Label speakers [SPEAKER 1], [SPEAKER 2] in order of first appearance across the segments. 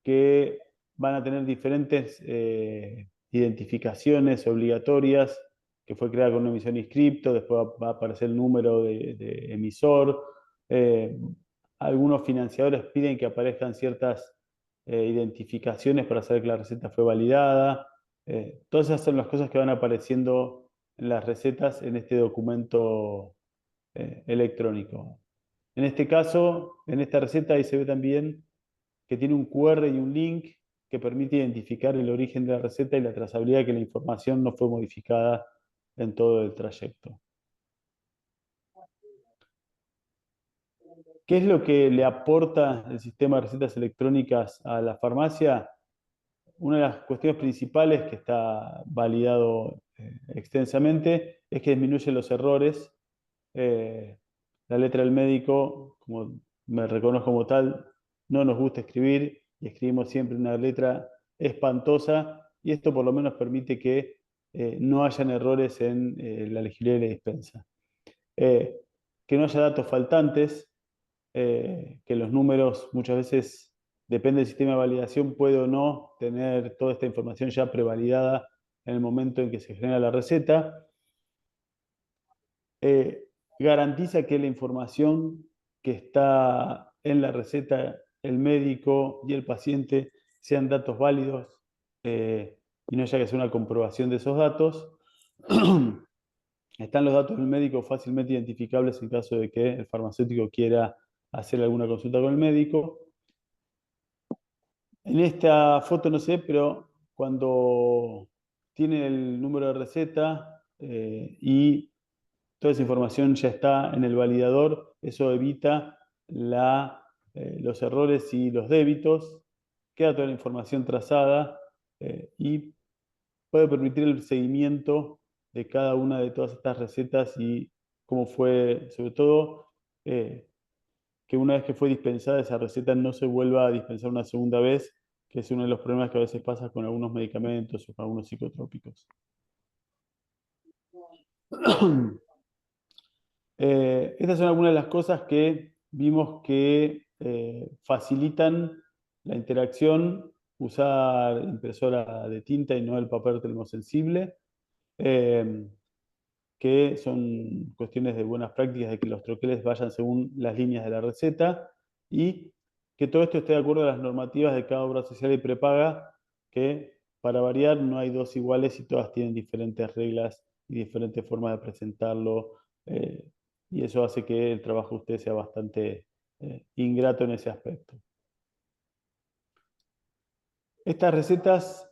[SPEAKER 1] que van a tener diferentes identificaciones obligatorias, que fue creada con una emisión inscripto, después va a aparecer el número de emisor. Eh, Algunos financiadores piden que aparezcan ciertas identificaciones para saber que la receta fue validada. Todas esas son las cosas que van apareciendo en las recetas en este documento electrónico. En este caso, en esta receta, ahí se ve también que tiene un QR y un link que permite identificar el origen de la receta y la trazabilidad, que la información no fue modificada en todo el trayecto. ¿Qué es lo que le aporta el sistema de recetas electrónicas a la farmacia? Una de las cuestiones principales que está validado extensamente es que disminuye los errores. Eh, la letra del médico, como me reconozco como tal, no nos gusta escribir y escribimos siempre una letra espantosa, y esto por lo menos permite que no hayan errores en la legibilidad y la dispensa. Eh, que no haya datos faltantes, que los números muchas veces, depende del sistema de validación, puede o no tener toda esta información ya prevalidada en el momento en que se genera la receta. Eh, Garantiza que la información que está en la receta, el médico y el paciente, sean datos válidos, y no haya que hacer una comprobación de esos datos. Están los datos del médico fácilmente identificables en caso de que el farmacéutico quiera hacer alguna consulta con el médico. En esta foto no sé, pero cuando tiene el número de receta y toda esa información ya está en el validador, eso evita los errores y los débitos, queda toda la información trazada y puede permitir el seguimiento de cada una de todas estas recetas y cómo fue, sobre todo, que una vez que fue dispensada esa receta no se vuelva a dispensar una segunda vez, que es uno de los problemas que a veces pasa con algunos medicamentos o con algunos psicotrópicos. Estas son algunas de las cosas que vimos que facilitan la interacción, usar impresora de tinta y no el papel termosensible, eh, que son cuestiones de buenas prácticas, de que los troqueles vayan según las líneas de la receta y que todo esto esté de acuerdo a las normativas de cada obra social y prepaga, que para variar no hay dos iguales y todas tienen diferentes reglas y diferentes formas de presentarlo, y eso hace que el trabajo de usted sea bastante ingrato en ese aspecto. Estas recetas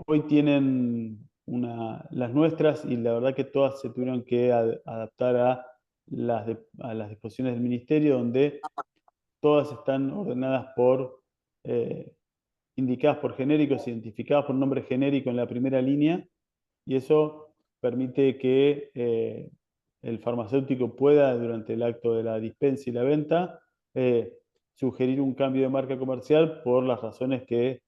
[SPEAKER 1] hoy tienen las nuestras, y la verdad que todas se tuvieron que adaptar a a las disposiciones del ministerio, donde todas están ordenadas eh, indicadas por genéricos, identificadas por nombre genérico en la primera línea, y eso permite que el farmacéutico pueda, durante el acto de la dispensa y la venta, sugerir un cambio de marca comercial por las razones que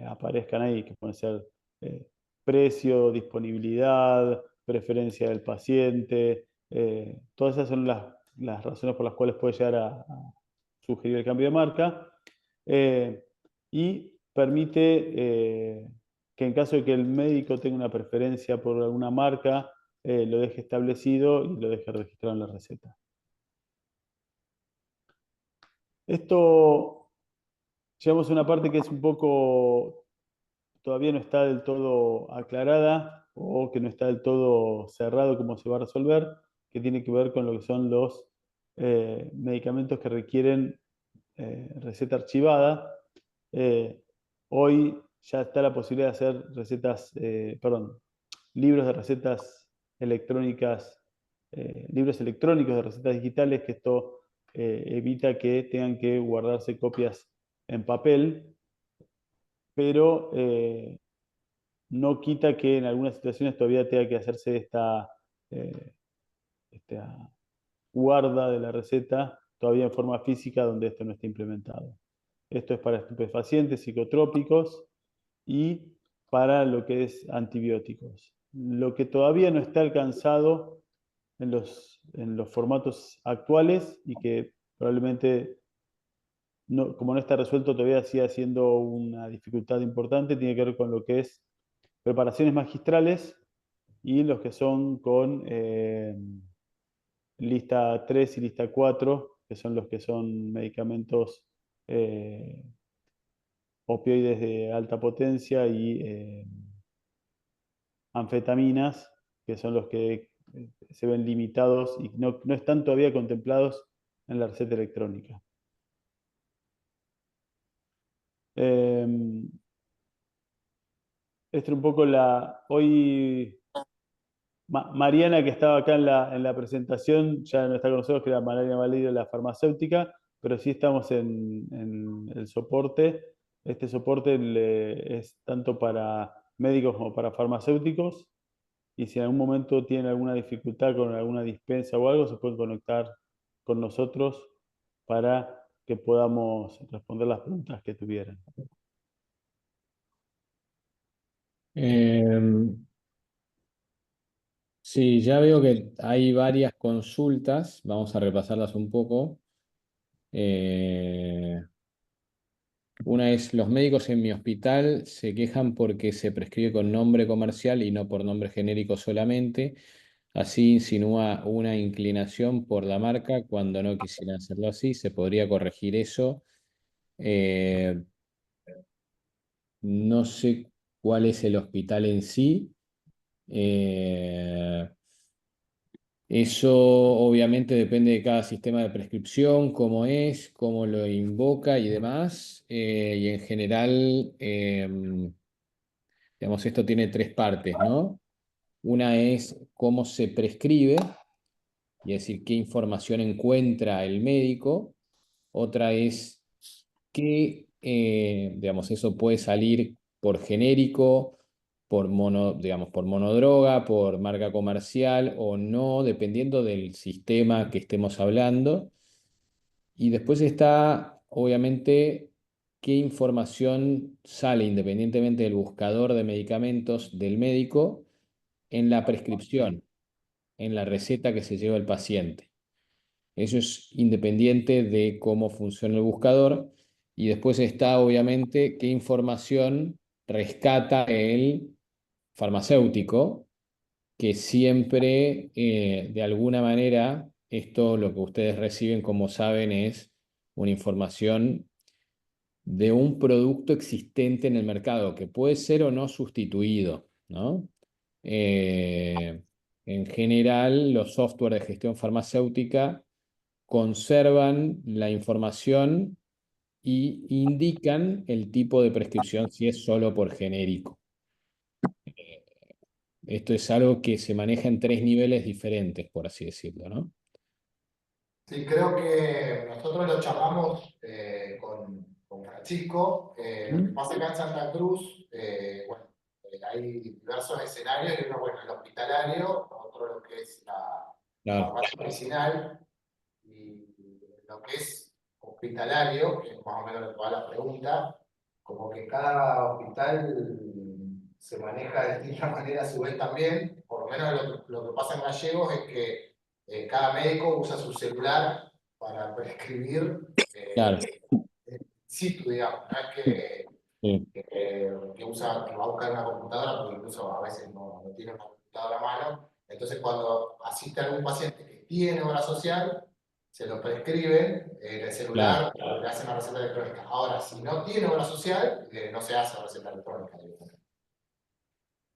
[SPEAKER 1] aparezcan ahí, que pueden ser eh, precio, disponibilidad, preferencia del paciente. Todas esas son las razones por las cuales puede llegar a sugerir el cambio de marca. eh, y permite que en caso de que el médico tenga una preferencia por alguna marca, lo deje establecido y lo deje registrado en la receta. Esto, llegamos a una parte que es un poco, todavía no está del todo aclarada o que no está del todo cerrado cómo se va a resolver, que tiene que ver con lo que son los medicamentos que requieren receta archivada. Eh, Hoy ya está la posibilidad de hacer libros de recetas electrónicas, libros electrónicos de recetas digitales, que esto evita que tengan que guardarse copias en papel, pero no quita que en algunas situaciones todavía tenga que hacerse eh, esta guarda de la receta todavía en forma física donde esto no está implementado. Esto es para estupefacientes, psicotrópicos y para lo que es antibióticos. Lo que todavía no está alcanzado en los formatos actuales y que probablemente como no está resuelto todavía sigue siendo una dificultad importante, tiene que ver con lo que es preparaciones magistrales y los que son con lista 3 y lista 4 que son los que son medicamentos eh, opioides de alta potencia y anfetaminas, que son los que se ven limitados y no están todavía contemplados en la receta electrónica. Eh, Esta es un poco hoy Mariana, que estaba acá en la presentación, ya no está con nosotros, que era Mariana Validio, la farmacéutica, pero sí estamos en el soporte. Este soporte es tanto para médicos como para farmacéuticos, y si en algún momento tienen alguna dificultad con alguna dispensa o algo, se pueden conectar con nosotros para que podamos responder las preguntas que tuvieran.
[SPEAKER 2] Sí, ya veo que hay varias consultas, vamos a repasarlas un poco. Eh, una es, los médicos en mi hospital se quejan porque se prescribe con nombre comercial y no por nombre genérico solamente. Así insinúa una inclinación por la marca cuando no quisieran hacerlo así. Se podría corregir eso. Eh, no sé cuál es el hospital en sí. Eh, Eso obviamente depende de cada sistema de prescripción, cómo es, cómo lo invoca y demás. Y en general, digamos, esto tiene tres partes, ¿no? Una es cómo se prescribe, y es decir, qué información encuentra el médico. Otra es que, digamos, eso puede salir por genérico, por digamos, por monodroga, por marca comercial o no, dependiendo del sistema que estemos hablando. Y después está, obviamente, qué información sale independientemente del buscador de medicamentos del médico en la prescripción, en la receta que se lleva el paciente. Eso es independiente de cómo funciona el buscador. Y después está, obviamente, qué información rescata el farmacéutico, que siempre, de alguna manera, esto lo que ustedes reciben, como saben, es una información de un producto existente en el mercado, que puede ser o no sustituido, ¿no? Eh, en general, los software de gestión farmacéutica conservan la información y indican el tipo de prescripción si es solo por genérico. Esto es algo que se maneja en tres niveles diferentes, por así decirlo, ¿no?
[SPEAKER 3] Sí, creo que nosotros lo charlamos con Francisco. Lo que
[SPEAKER 2] ¿Mm?
[SPEAKER 3] pasa acá en Santa Cruz, bueno, hay diversos escenarios, y uno, bueno, el hospitalario, otro lo que es la
[SPEAKER 2] Claro,
[SPEAKER 3] farmacia medicinal, y lo que es hospitalario, que es más o menos lo que va la pregunta, como que cada hospital se maneja de distinta manera a su vez también. Por lo menos lo que pasa en Gallegos es que cada médico usa su celular para prescribir
[SPEAKER 2] claro,
[SPEAKER 3] in situ, digamos. No es
[SPEAKER 2] sí,
[SPEAKER 3] que va a buscar una computadora, porque incluso a veces no tiene una computadora a mano. Entonces, cuando asiste a algún paciente que tiene obra social, se lo prescriben en el
[SPEAKER 2] claro,
[SPEAKER 3] celular, le hacen una receta electrónica. Ahora, si no tiene obra social, no se hace receta electrónica.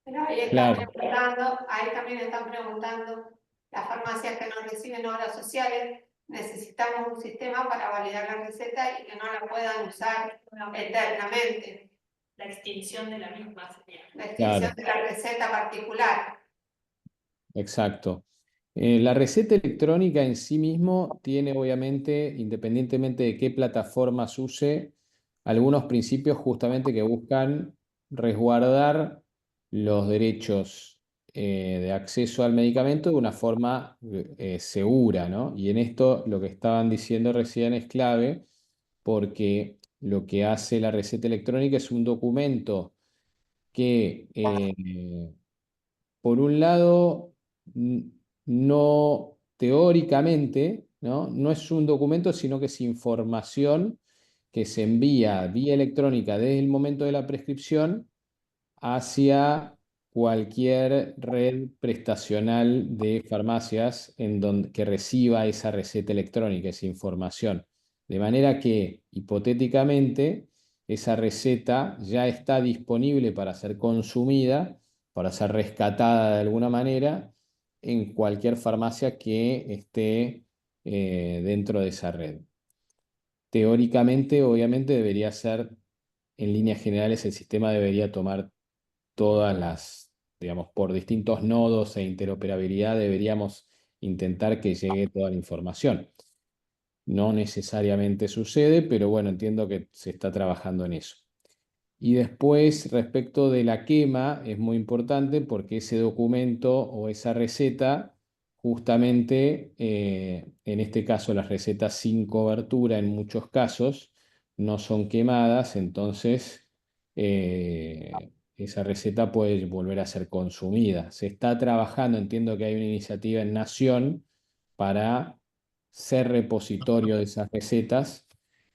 [SPEAKER 4] Pero
[SPEAKER 2] claro,
[SPEAKER 4] ahí también están preguntando, las farmacias que no reciben obras sociales, necesitamos un sistema para validar la receta y que no la puedan usar eternamente.
[SPEAKER 5] La extinción de la misma sería.
[SPEAKER 4] La extinción
[SPEAKER 2] claro,
[SPEAKER 4] de la receta particular.
[SPEAKER 2] exacto. La receta electrónica en sí mismo tiene, obviamente, independientemente de qué plataformas use, algunos principios justamente que buscan resguardar los derechos de acceso al medicamento de una forma segura, ¿no? Y en esto lo que estaban diciendo recién es clave, porque lo que hace la receta electrónica es un documento que, por un lado, no teóricamente, ¿no? No es un documento, sino que es información que se envía vía electrónica desde el momento de la prescripción hacia cualquier red prestacional de farmacias que reciba esa receta electrónica, esa información. De manera que, hipotéticamente, esa receta ya está disponible para ser consumida, para ser rescatada de alguna manera, en cualquier farmacia que esté dentro de esa red. Teóricamente, obviamente, debería ser, en líneas generales, el sistema debería tomar todas las, digamos, por distintos nodos e interoperabilidad, deberíamos intentar que llegue toda la información. No necesariamente sucede, pero bueno, entiendo que se está trabajando en eso. Y después, respecto de la quema, es muy importante porque ese documento o esa receta, justamente, en este caso las recetas sin cobertura en muchos casos, no son quemadas, entonces esa receta puede volver a ser consumida. Se está trabajando, entiendo que hay una iniciativa en Nación para ser repositorio de esas recetas.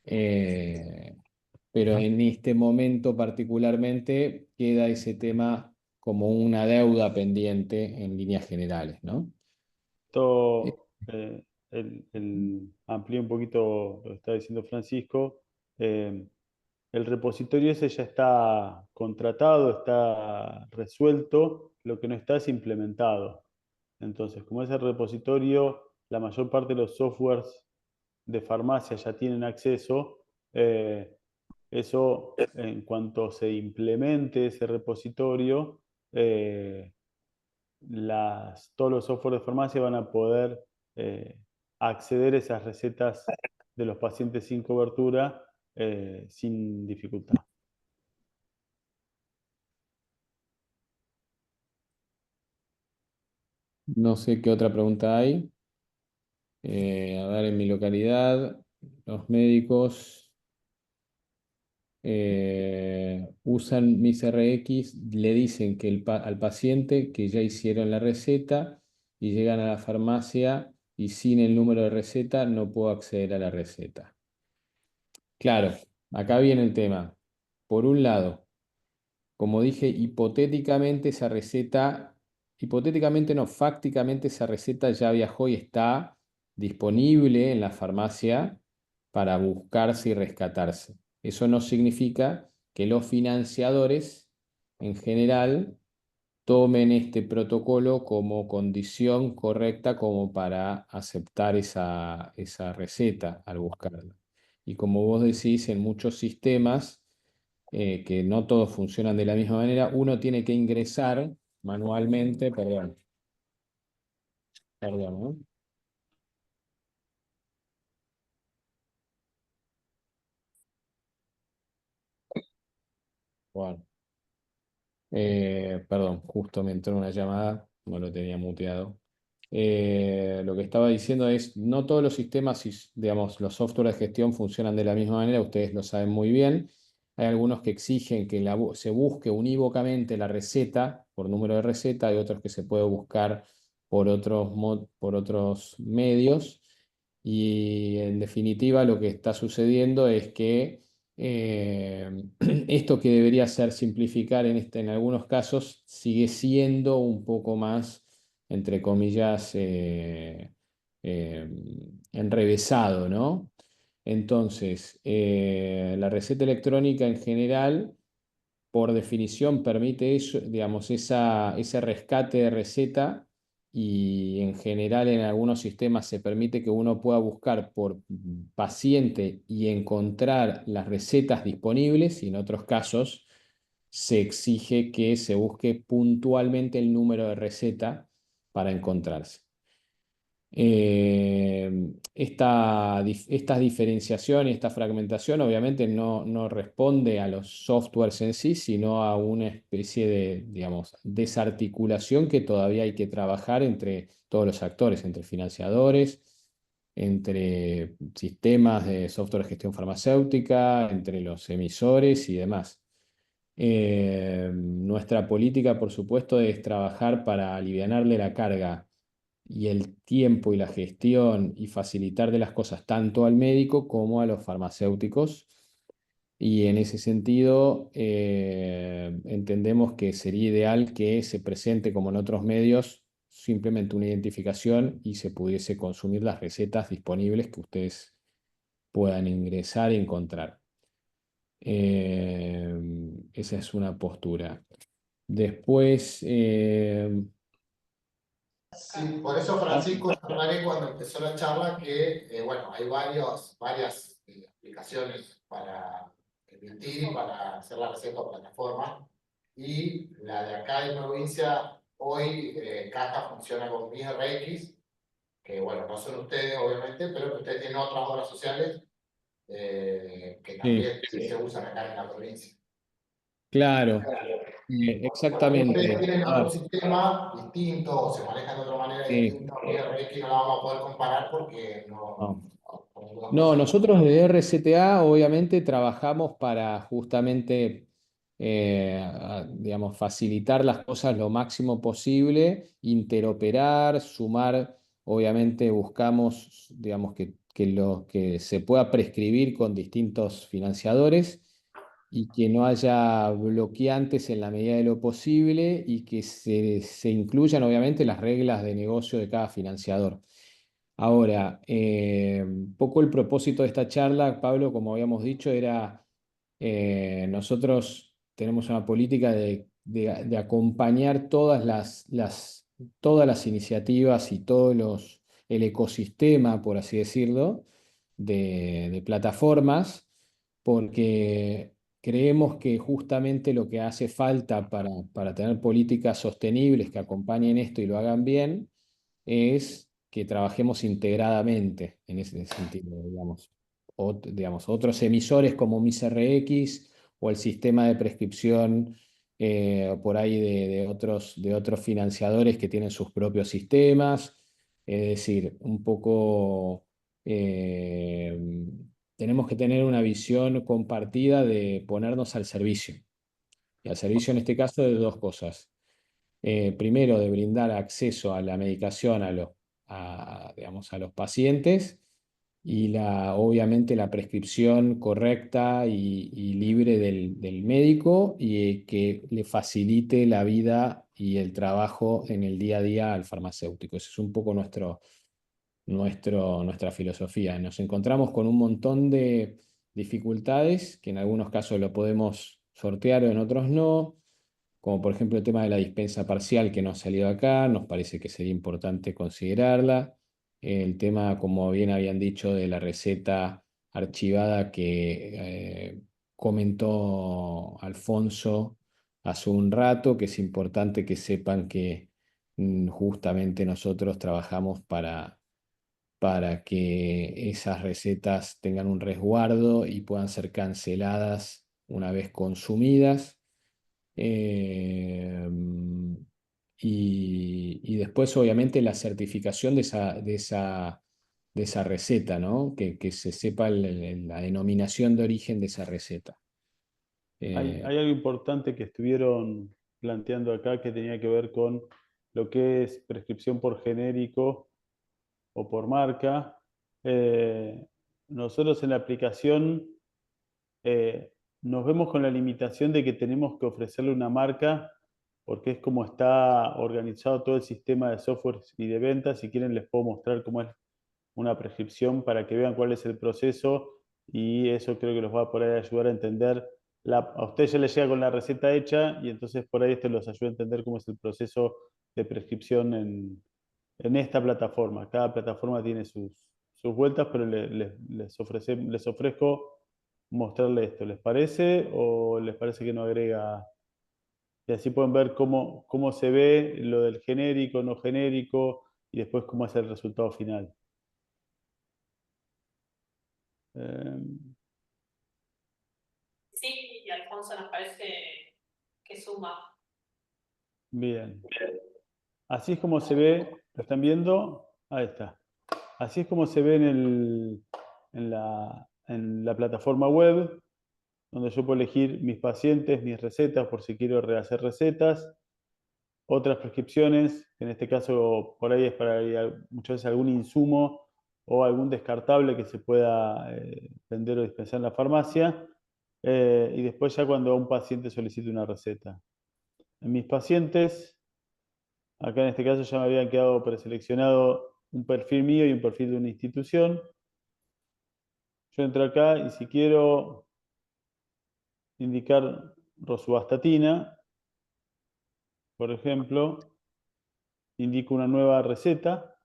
[SPEAKER 2] Pero en este momento particularmente queda ese tema como una deuda pendiente en líneas generales, ¿no?
[SPEAKER 1] Esto amplío un poquito lo que está diciendo Francisco. El repositorio ese ya está contratado, está resuelto, lo que no está es implementado. Entonces, como ese repositorio, la mayor parte de los softwares de farmacia ya tienen acceso, eso en cuanto se implemente ese repositorio, eh, todos los software de farmacia van a poder acceder a esas recetas de los pacientes sin cobertura sin dificultad.
[SPEAKER 2] No sé qué otra pregunta hay. A ver, en mi localidad, los médicos usan mis RX, le dicen que al paciente que ya hicieron la receta y llegan a la farmacia y sin el número de receta no puedo acceder a la receta. Claro, acá viene el tema. Por un lado, como dije, hipotéticamente no, fácticamente esa receta ya viajó y está disponible en la farmacia para buscarse y rescatarse. Eso no significa que los financiadores en general tomen este protocolo como condición correcta como para aceptar esa receta al buscarla. Y como vos decís, en muchos sistemas que no todos funcionan de la misma manera, uno tiene que ingresar manualmente, perdón, ¿no? Bueno, perdón, justo me entró una llamada, no lo tenía muteado. Lo que estaba diciendo es, no todos los sistemas, digamos, los softwares de gestión funcionan de la misma manera, ustedes lo saben muy bien. Hay algunos que exigen que se busque unívocamente la receta por número de receta, hay otros que se puede buscar por otros medios. Y en definitiva lo que está sucediendo es que esto que debería ser simplificar en algunos casos sigue siendo un poco más entre comillas, eh, enrevesado, ¿no? Entonces, la receta electrónica en general, por definición, permite eso, digamos, ese rescate de receta y en general en algunos sistemas se permite que uno pueda buscar por paciente y encontrar las recetas disponibles y en otros casos se exige que se busque puntualmente el número de receta para encontrarse. Esta diferenciación y esta fragmentación obviamente no responde a los softwares en sí, sino a una especie de, digamos, desarticulación que todavía hay que trabajar entre todos los actores, entre financiadores, entre sistemas de software de gestión farmacéutica, entre los emisores y demás. Nuestra política, por supuesto, es trabajar para alivianarle la carga y el tiempo y la gestión y facilitar de las cosas tanto al médico como a los farmacéuticos Y en ese sentido, entendemos que sería ideal que se presente, como en otros medios, simplemente una identificación y se pudiese consumir las recetas disponibles que ustedes puedan ingresar y encontrar. Esa es una postura. Después,
[SPEAKER 3] Sí, por eso Francisco, yo aclaré cuando empezó la charla que, bueno, hay varias aplicaciones para emitir y para hacer la receta o plataforma. Y la de acá de provincia, hoy Caja funciona con MisRX, que bueno, no son ustedes obviamente, pero que ustedes tienen otras obras sociales que
[SPEAKER 2] sí,
[SPEAKER 3] también se usan acá en la provincia.
[SPEAKER 2] claro,
[SPEAKER 3] Ustedes
[SPEAKER 2] exactamente.
[SPEAKER 3] tienen
[SPEAKER 2] A
[SPEAKER 3] otro
[SPEAKER 2] ver,
[SPEAKER 3] sistema distinto o se manejan de otra manera
[SPEAKER 2] sí,
[SPEAKER 3] distinta. Que no la vamos a poder comparar porque
[SPEAKER 2] no.
[SPEAKER 3] son dos
[SPEAKER 2] No,
[SPEAKER 3] cosas.
[SPEAKER 2] nosotros de RCTA obviamente trabajamos para justamente, digamos, facilitar las cosas lo máximo posible, interoperar, sumar, obviamente buscamos, digamos, que lo que se pueda prescribir con distintos financiadores y que no haya bloqueantes en la medida de lo posible y que se incluyan obviamente las reglas de negocio de cada financiador. Ahora, un poco el propósito de esta charla, Pablo, como habíamos dicho, era, nosotros tenemos una política de acompañar todas las iniciativas y el ecosistema, por así decirlo, de plataformas, porque creemos que justamente lo que hace falta para tener políticas sostenibles que acompañen esto y lo hagan bien, es que trabajemos integradamente en ese sentido, digamos. Digamos, otros emisores como MisRX o el sistema de prescripción por ahí de otros financiadores que tienen sus propios sistemas. Es decir, un poco eh, tenemos que tener una visión compartida de ponernos al servicio. Y al servicio en este caso de dos cosas. Primero, de brindar acceso a la medicación digamos, a los pacientes y obviamente la prescripción correcta y libre del médico y que le facilite la vida y el trabajo en el día a día al farmacéutico. Esa es un poco nuestra filosofía. Nos encontramos con un montón de dificultades que en algunos casos lo podemos sortear o en otros no, como por ejemplo el tema de la dispensa parcial que no ha salido acá, nos parece que sería importante considerarla. El tema, como bien habían dicho, de la receta archivada que comentó Alfonso hace un rato, que es importante que sepan que justamente nosotros trabajamos para que esas recetas tengan un resguardo y puedan ser canceladas una vez consumidas. Eh, y después, obviamente, la certificación de esa receta, ¿no? Que se sepa la denominación de origen de esa receta.
[SPEAKER 1] Hay algo importante que estuvieron planteando acá que tenía que ver con lo que es prescripción por genérico o por marca. Eh, Nosotros en la aplicación nos vemos con la limitación de que tenemos que ofrecerle una marca porque es como está organizado todo el sistema de software y de ventas. Si quieren les puedo mostrar cómo es una prescripción para que vean cuál es el proceso y eso creo que los va a poder ayudar a entender. A ustedes ya les llega con la receta hecha y entonces por ahí esto los ayuda a entender cómo es el proceso de prescripción en esta plataforma. Cada plataforma tiene sus vueltas, pero les ofrezco mostrarle esto. ¿Les parece o les parece que no agrega? Y así pueden ver cómo se ve lo del genérico, no genérico y después cómo es el resultado final. Eh,
[SPEAKER 5] Sí, y Alfonso nos parece que suma.
[SPEAKER 1] Bien. Así es como se ve, ¿lo están viendo? Ahí está. Así es como se ve en la plataforma web, donde yo puedo elegir mis pacientes, mis recetas, por si quiero rehacer recetas, otras prescripciones, que en este caso por ahí es para muchas veces algún insumo o algún descartable que se pueda vender o dispensar en la farmacia. y después ya cuando un paciente solicite una receta. En mis pacientes, acá en este caso ya me habían quedado preseleccionado un perfil mío y un perfil de una institución. Yo entro acá y si quiero indicar rosuvastatina, por ejemplo, indico una nueva receta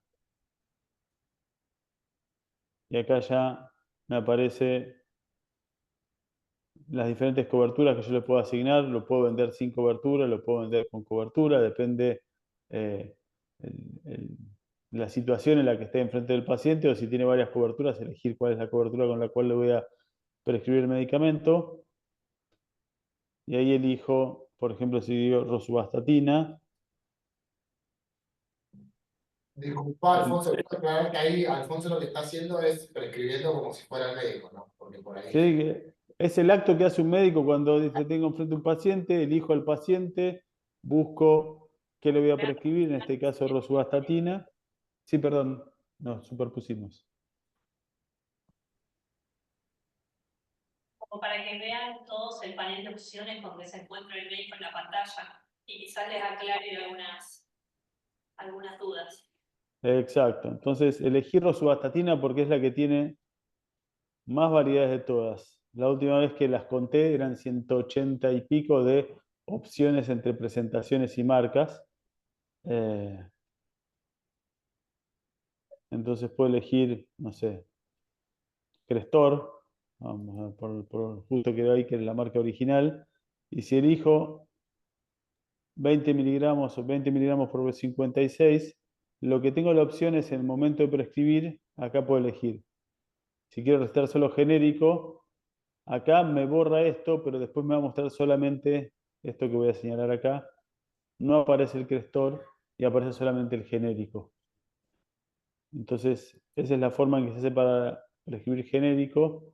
[SPEAKER 1] y acá ya me aparece las diferentes coberturas que yo le puedo asignar. Lo puedo vender sin cobertura, lo puedo vender con cobertura, depende eh, el- el- la situación en la que esté enfrente del paciente, o si tiene varias coberturas, elegir cuál es la cobertura con la cual le voy a prescribir el medicamento. Y ahí elijo, por ejemplo, si digo rosuvastatina.
[SPEAKER 3] Disculpa, Alfonso, quiero aclarar que ahí Alfonso lo que está haciendo es prescribiendo como si fuera el médico, ¿no? Porque por ahí.
[SPEAKER 1] ¿Sí? Es el acto que hace un médico cuando dice tengo enfrente un paciente, elijo al paciente, busco qué le voy a prescribir, en este caso rosuvastatina. Sí, perdón, nos superpusimos.
[SPEAKER 5] Como para que vean todos el panel de opciones donde se encuentra el médico en la pantalla y quizás les aclare algunas dudas.
[SPEAKER 1] Exacto. Entonces, elegí rosuvastatina porque es la que tiene más variedades de todas. La última vez que las conté eran 180 y pico de opciones entre presentaciones y marcas. Eh, entonces puedo elegir, no sé, Crestor, vamos a por justo quedó ahí que es la marca original. Y si elijo 20 miligramos o 20 miligramos por 56, lo que tengo la opción es en el momento de prescribir, acá puedo elegir. Si quiero restar solo genérico, acá me borra esto, pero después me va a mostrar solamente esto que voy a señalar acá. No aparece el Crestor y aparece solamente el genérico. Entonces, esa es la forma en que se hace para prescribir genérico.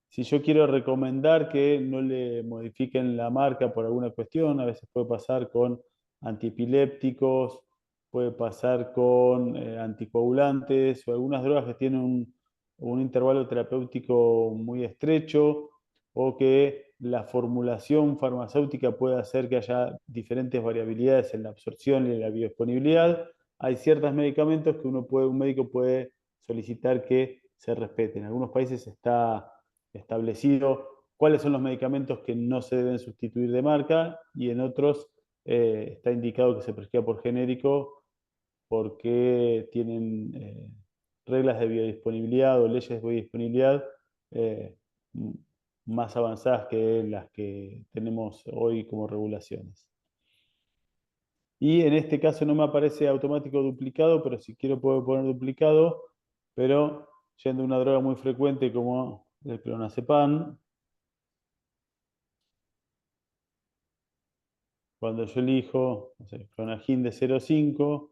[SPEAKER 1] Si yo quiero recomendar que no le modifiquen la marca por alguna cuestión, a veces puede pasar con antiepilépticos, puede pasar con anticoagulantes o algunas drogas que tienen un intervalo terapéutico muy estrecho, o que la formulación farmacéutica puede hacer que haya diferentes variabilidades en la absorción y en la biodisponibilidad. Hay ciertos medicamentos que un médico puede solicitar que se respeten. En algunos países está establecido cuáles son los medicamentos que no se deben sustituir de marca, y en otros está indicado que se prescriba por genérico porque tienen reglas de biodisponibilidad o leyes de biodisponibilidad eh, más avanzadas que las que tenemos hoy como regulaciones. Y en este caso no me aparece automático duplicado, pero si quiero puedo poner duplicado, pero yendo a una droga muy frecuente como el clonazepam, cuando yo elijo, no sé, Clonagin de 0,5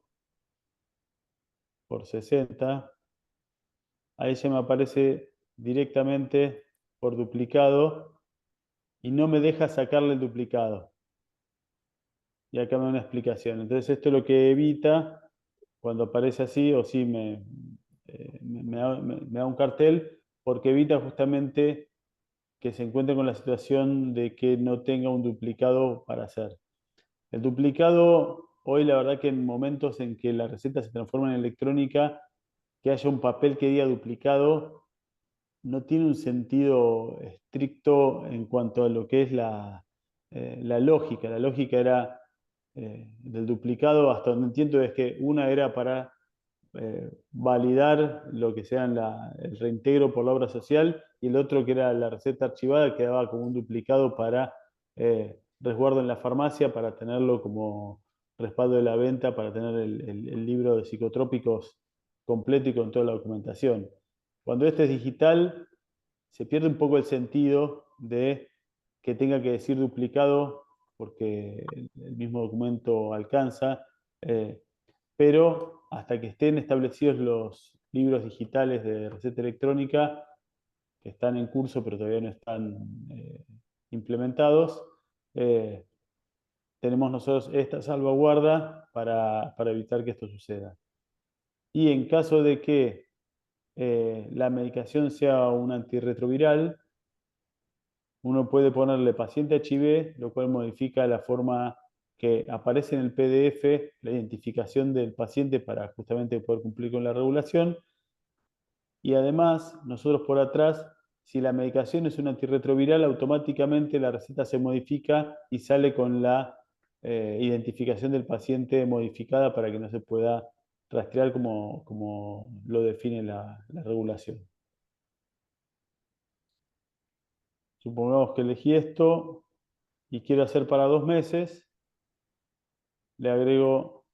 [SPEAKER 1] por 60, ahí ya me aparece directamente por duplicado y no me deja sacarle el duplicado. Y acá me da una explicación. Entonces esto es lo que evita cuando aparece así, o sí me da un cartel, porque evita justamente que se encuentre con la situación de que no tenga un duplicado para hacer. El duplicado, hoy la verdad que en momentos en que la receta se transforma en electrónica, que haya un papel que diga duplicado, no tiene un sentido estricto en cuanto a lo que es la lógica. La lógica era del duplicado, hasta donde entiendo, es que una era para validar lo que sea el reintegro por la obra social, y el otro que era la receta archivada quedaba como un duplicado para resguardo en la farmacia, para tenerlo como respaldo de la venta, para tener el libro de psicotrópicos completo y con toda la documentación. Cuando este es digital, se pierde un poco el sentido de que tenga que decir duplicado, porque el mismo documento alcanza, pero hasta que estén establecidos los libros digitales de receta electrónica, que están en curso pero todavía no están implementados, eh, tenemos nosotros esta salvaguarda para evitar que esto suceda. Y en caso de que la medicación sea un antirretroviral, uno puede ponerle paciente HIV, lo cual modifica la forma que aparece en el PDF, la identificación del paciente para justamente poder cumplir con la regulación. Y además, nosotros por atrás, si la medicación es un antirretroviral, automáticamente la receta se modifica y sale con la identificación del paciente modificada para que no se pueda rastrear como lo define la regulación. Supongamos que elegí esto y quiero hacer para 2 meses, le agrego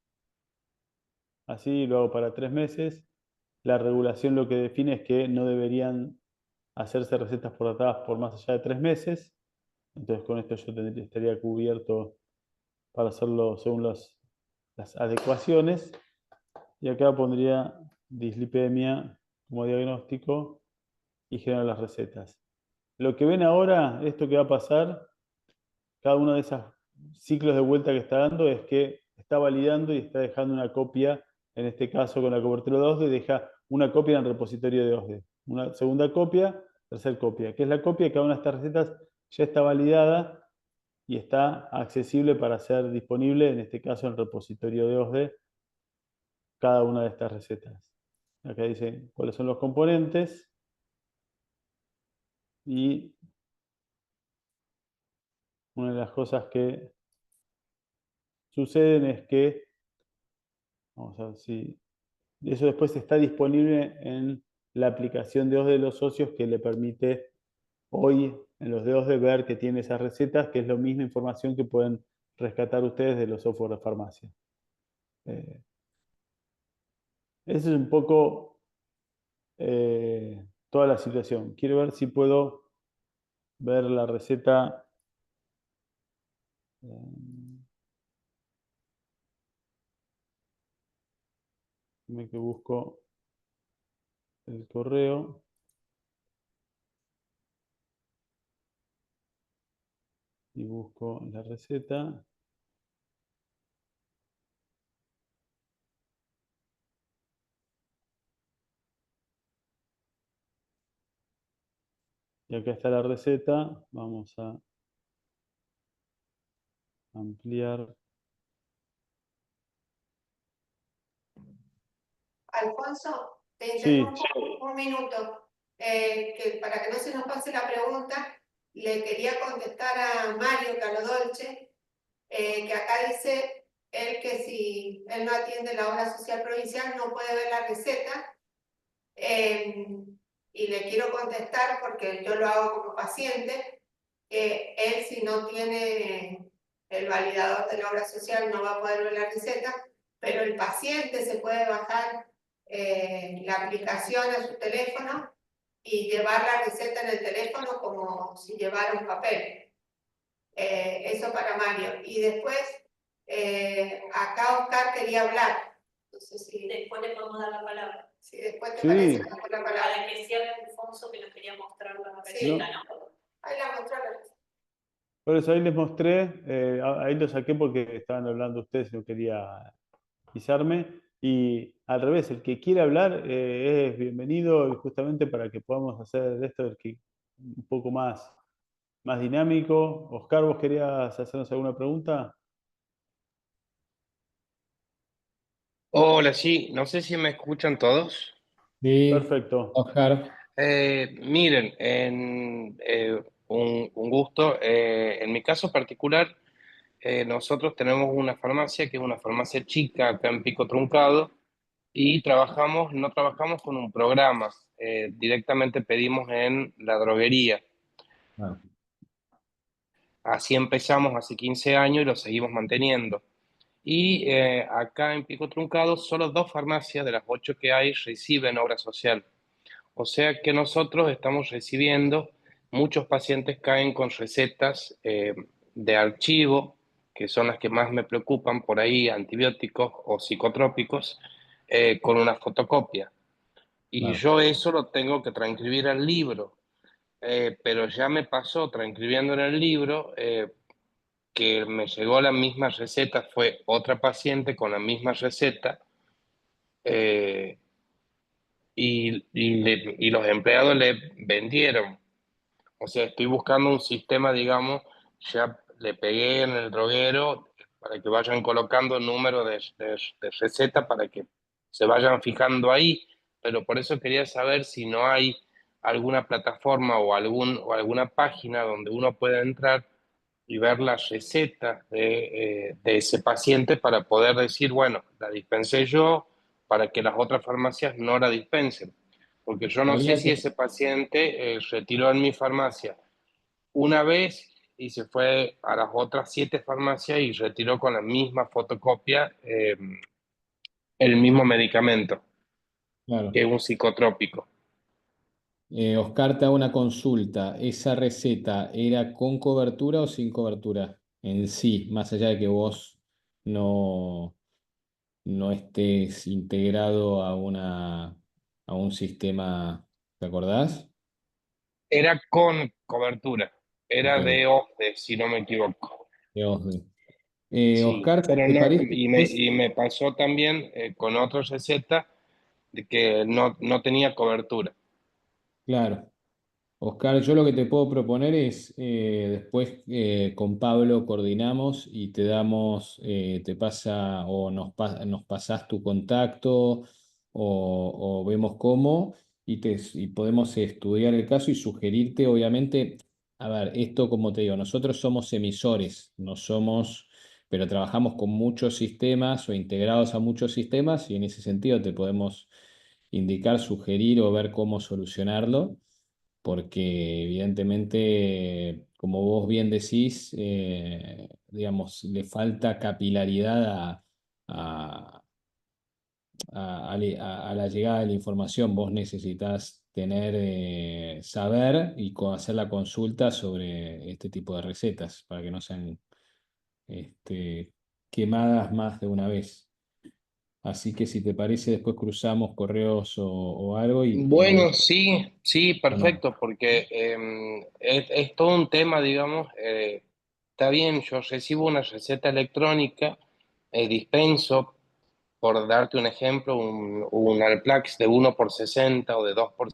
[SPEAKER 1] así y lo hago para 3 meses. La regulación lo que define es que no deberían hacerse recetas por atrás por más allá de 3 meses. Entonces con esto yo estaría cubierto para hacerlo según las adecuaciones. Y acá pondría dislipemia como diagnóstico y generar las recetas. Lo que ven ahora, esto que va a pasar, cada uno de esos ciclos de vuelta que está dando es que está validando y está dejando una copia, en este caso con la cobertura de OSDE, deja una copia en el repositorio de OSDE. Una segunda copia, tercera copia, que es la copia de cada una de estas recetas ya está validada y está accesible para ser disponible, en este caso en el repositorio de OSDE, cada una de estas recetas. Acá dice cuáles son los componentes y una de las cosas que suceden es que, vamos a ver si, eso después está disponible en la aplicación de OSDE de los socios que le permite hoy en los de OSDE ver que tiene esas recetas, que es la misma información que pueden rescatar ustedes de los software de farmacia. Esa es un poco toda la situación. Quiero ver si puedo ver la receta. Que busco el correo. Y busco la receta. Y acá está la receta. Vamos a ampliar.
[SPEAKER 4] Alfonso, te
[SPEAKER 1] Sí,
[SPEAKER 4] interrumpo un minuto, que para que no se nos pase la pregunta, le quería contestar a Mario Calodolce, que acá dice él que si él no atiende la obra social provincial no puede ver la receta, y le quiero contestar porque yo lo hago como paciente, él si no tiene el validador de la obra social no va a poder ver la receta, pero el paciente se puede bajar la aplicación a su teléfono y llevar la receta en el teléfono como si llevara un papel. Eso para Mario. Y después, acá Oscar quería hablar. No sé si
[SPEAKER 5] Después le podemos dar la palabra.
[SPEAKER 4] si después te
[SPEAKER 1] Sí.
[SPEAKER 4] parece que la palabra.
[SPEAKER 5] Para que cierre Alfonso, que nos quería mostrar la
[SPEAKER 4] Sí.
[SPEAKER 5] receta, ¿no?
[SPEAKER 4] Ahí la mostró la receta.
[SPEAKER 1] Por eso ahí les mostré, ahí lo saqué porque estaban hablando ustedes y no quería pisarme. Y al revés, el que quiera hablar es bienvenido y justamente para que podamos hacer de esto un poco más dinámico. Oscar, ¿vos querías hacernos alguna pregunta?
[SPEAKER 6] Hola, sí, no sé si me escuchan todos.
[SPEAKER 2] Sí,
[SPEAKER 1] Perfecto.
[SPEAKER 2] Oscar.
[SPEAKER 6] Miren, un gusto. En mi caso particular, nosotros tenemos una farmacia que es una farmacia chica acá en Pico Truncado y no trabajamos con un programa, directamente pedimos en la droguería.
[SPEAKER 2] Ah,
[SPEAKER 6] Así empezamos hace 15 años y lo seguimos manteniendo. Y acá en Pico Truncado, solo 2 farmacias de las 8 que hay reciben obra social. O sea que nosotros estamos recibiendo, muchos pacientes caen con recetas de archivo, que son las que más me preocupan, por ahí antibióticos o psicotrópicos, con una fotocopia. Y
[SPEAKER 2] claro.
[SPEAKER 6] yo eso lo tengo que transcribir al libro, pero ya me pasó transcribiendo en el libro que me llegó la misma receta, fue otra paciente con la misma receta, y los empleados le vendieron O sea, estoy buscando un sistema, digamos, ya le pegué en el droguero para que vayan colocando números de receta para que se vayan fijando ahí, pero por eso quería saber si no hay alguna plataforma o alguna página donde uno pueda entrar y ver la receta de ese paciente para poder decir, bueno, la dispensé yo para que las otras farmacias no la dispensen. Porque yo no sé
[SPEAKER 2] Habría
[SPEAKER 6] si
[SPEAKER 2] que,
[SPEAKER 6] ese paciente retiró en mi farmacia una vez y se fue a las otras 7 farmacias y retiró con la misma fotocopia el mismo medicamento, que
[SPEAKER 2] claro.
[SPEAKER 6] es un psicotrópico.
[SPEAKER 2] Oscar, te hago una consulta. ¿Esa receta era con cobertura o sin cobertura? En sí, más allá de que vos no, no estés integrado a un sistema, ¿te acordás?
[SPEAKER 6] Era con cobertura, era
[SPEAKER 2] Ok,
[SPEAKER 6] de OSDE, si no me equivoco.
[SPEAKER 2] de OSDE.
[SPEAKER 6] Sí,
[SPEAKER 2] Oscar,
[SPEAKER 6] pero
[SPEAKER 2] ¿te
[SPEAKER 6] no,
[SPEAKER 2] parece?
[SPEAKER 6] y me pasó también con otra receta de que no tenía cobertura.
[SPEAKER 2] Claro. Oscar, yo lo que te puedo proponer es después con Pablo coordinamos y te damos, te pasa o nos pasás tu contacto o vemos cómo y podemos estudiar el caso y sugerirte, obviamente, a ver, esto como te digo, nosotros somos emisores, no somos, pero trabajamos con muchos sistemas o integrados a muchos sistemas y en ese sentido te podemos indicar, sugerir o ver cómo solucionarlo porque evidentemente, como vos bien decís, digamos, le falta capilaridad a- a la llegada de la información. Vos necesitas tener, saber y hacer la consulta sobre este tipo de recetas para que no sean este, quemadas más de una vez. Así que si te parece, después cruzamos correos o algo y
[SPEAKER 6] Bueno, sí, sí,
[SPEAKER 2] bueno,
[SPEAKER 6] perfecto, porque es todo un tema, digamos. Está bien, yo recibo una receta electrónica, dispenso, por darte un ejemplo, un Alplax de 1 por 60 o de 2 por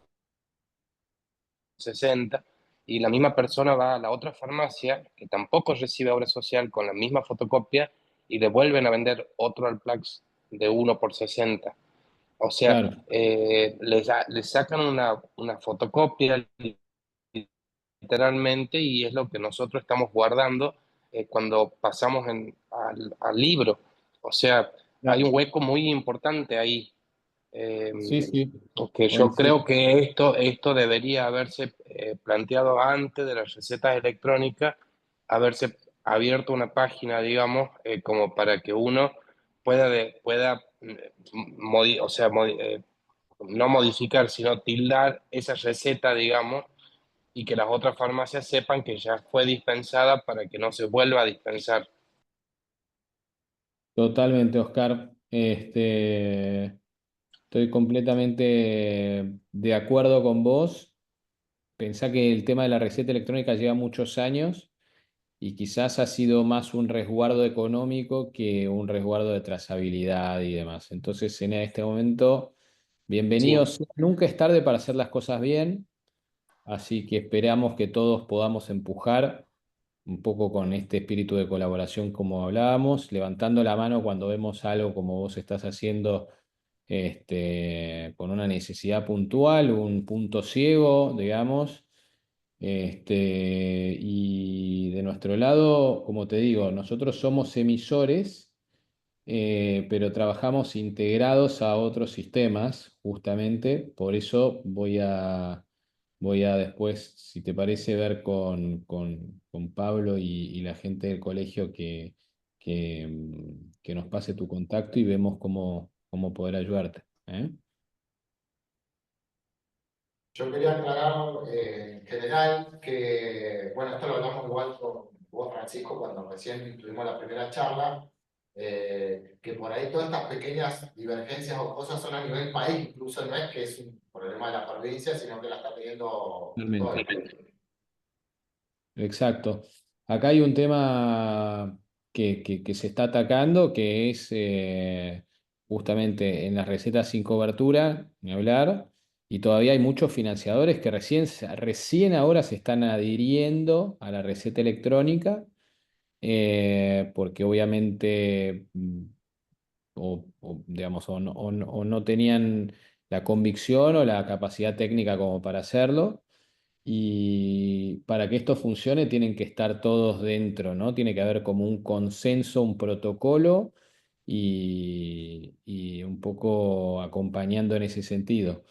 [SPEAKER 6] 60, y la misma persona va a la otra farmacia, que tampoco recibe obra social, con la misma fotocopia, y le vuelven a vender otro Alplax de 1 por 60. O sea,
[SPEAKER 2] claro.
[SPEAKER 6] le sacan una fotocopia literalmente y es lo que nosotros estamos guardando cuando pasamos al libro. O sea, hay
[SPEAKER 2] Claro.
[SPEAKER 6] un hueco muy importante ahí. eh,
[SPEAKER 2] Sí, sí.
[SPEAKER 6] que yo
[SPEAKER 2] Coincido.
[SPEAKER 6] creo que esto debería haberse planteado antes de las recetas electrónicas, haberse abierto una página, digamos, como para que uno pueda o sea, no modificar, sino tildar esa receta, digamos, y que las otras farmacias sepan que ya fue dispensada para que no se vuelva a dispensar.
[SPEAKER 2] Totalmente, Oscar. Estoy completamente de acuerdo con vos. Pensá que el tema de la receta electrónica lleva muchos años y quizás ha sido más un resguardo económico que un resguardo de trazabilidad y demás. Entonces, en este momento,
[SPEAKER 6] Sí,
[SPEAKER 2] bienvenidos. Nunca es tarde para hacer las cosas bien, así que esperamos que todos podamos empujar un poco con este espíritu de colaboración como hablábamos, levantando la mano cuando vemos algo como vos estás haciendo, con una necesidad puntual, un punto ciego, digamos. Y de nuestro lado, como te digo, nosotros somos emisores, pero trabajamos integrados a otros sistemas, justamente. Por eso voy a después, si te parece, ver con Pablo y la gente del colegio que nos pase tu contacto y vemos cómo poder ayudarte. ¿Eh?
[SPEAKER 3] Yo quería aclarar en general que, bueno, esto lo hablamos igual con vos, Francisco, cuando recién tuvimos la primera charla, que por ahí todas estas pequeñas divergencias o cosas son a nivel país, incluso no es que es un problema de la provincia, sino que la está teniendo todo el
[SPEAKER 2] Totalmente.
[SPEAKER 3] país.
[SPEAKER 2] Exacto. Acá hay un tema que se está atacando, que es justamente en las recetas sin cobertura, ni hablar. Y todavía hay muchos financiadores que recién ahora se están adhiriendo a la receta electrónica, porque obviamente digamos, o no tenían la convicción o la capacidad técnica como para hacerlo. Y para que esto funcione tienen que estar todos dentro, ¿no? Tiene que haber como un consenso, un protocolo y un poco acompañando en ese sentido.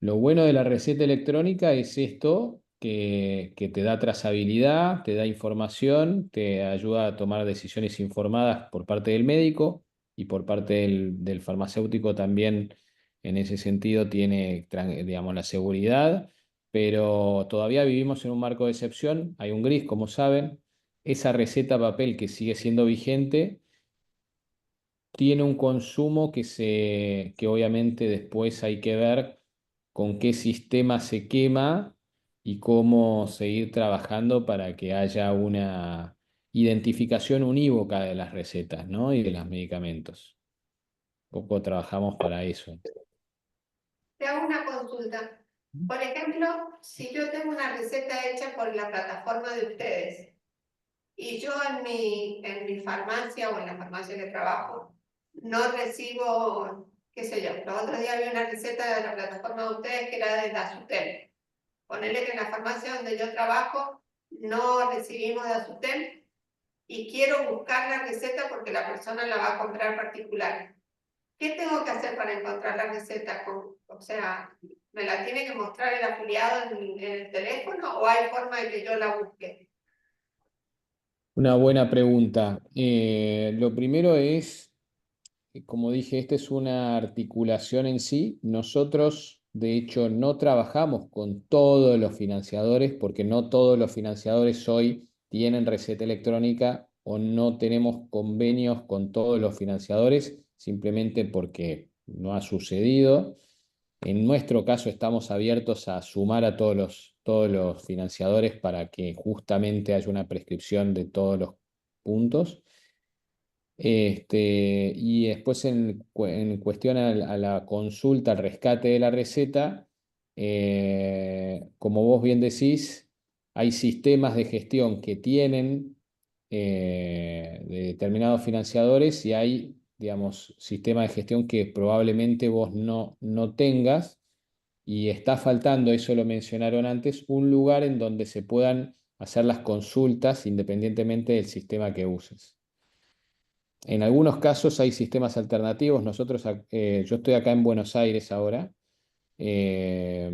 [SPEAKER 2] Lo bueno de la receta electrónica es esto, que te da trazabilidad, te da información, te ayuda a tomar decisiones informadas por parte del médico y por parte del farmacéutico también en ese sentido tiene, digamos, la seguridad, pero todavía vivimos en un marco de excepción, hay un gris, como saben, esa receta papel que sigue siendo vigente tiene un consumo que obviamente después hay que ver con qué sistema se quema y cómo seguir trabajando para que haya una identificación unívoca de las recetas, ¿no? Y de los medicamentos. Poco trabajamos para eso.
[SPEAKER 4] Te hago una consulta. Por ejemplo, si yo tengo una receta hecha por la plataforma de ustedes y yo en mi farmacia o en la farmacia que trabajo no recibo, qué sé yo, los otros días vi una receta de la plataforma de ustedes que era de Dasutem. Ponele que en la farmacia donde yo trabajo no recibimos Dasutem y quiero buscar la receta porque la persona la va a comprar particular. ¿Qué tengo que hacer para encontrar la receta? O sea, ¿me la tiene que mostrar el afiliado en el teléfono o hay forma de que yo la busque?
[SPEAKER 2] Una buena pregunta. Lo primero es, como dije, esta es una articulación en sí. Nosotros, de hecho, no trabajamos con todos los financiadores porque no todos los financiadores hoy tienen receta electrónica o no tenemos convenios con todos los financiadores simplemente porque no ha sucedido. En nuestro caso estamos abiertos a sumar a todos los financiadores para que justamente haya una prescripción de todos los puntos. Y después en cuestión a la consulta, al rescate de la receta, como vos bien decís, hay sistemas de gestión que tienen de determinados financiadores y hay, digamos, sistemas de gestión que probablemente vos no tengas y está faltando, eso lo mencionaron antes, un lugar en donde se puedan hacer las consultas independientemente del sistema que uses. En algunos casos hay sistemas alternativos. Yo estoy acá en Buenos Aires ahora eh,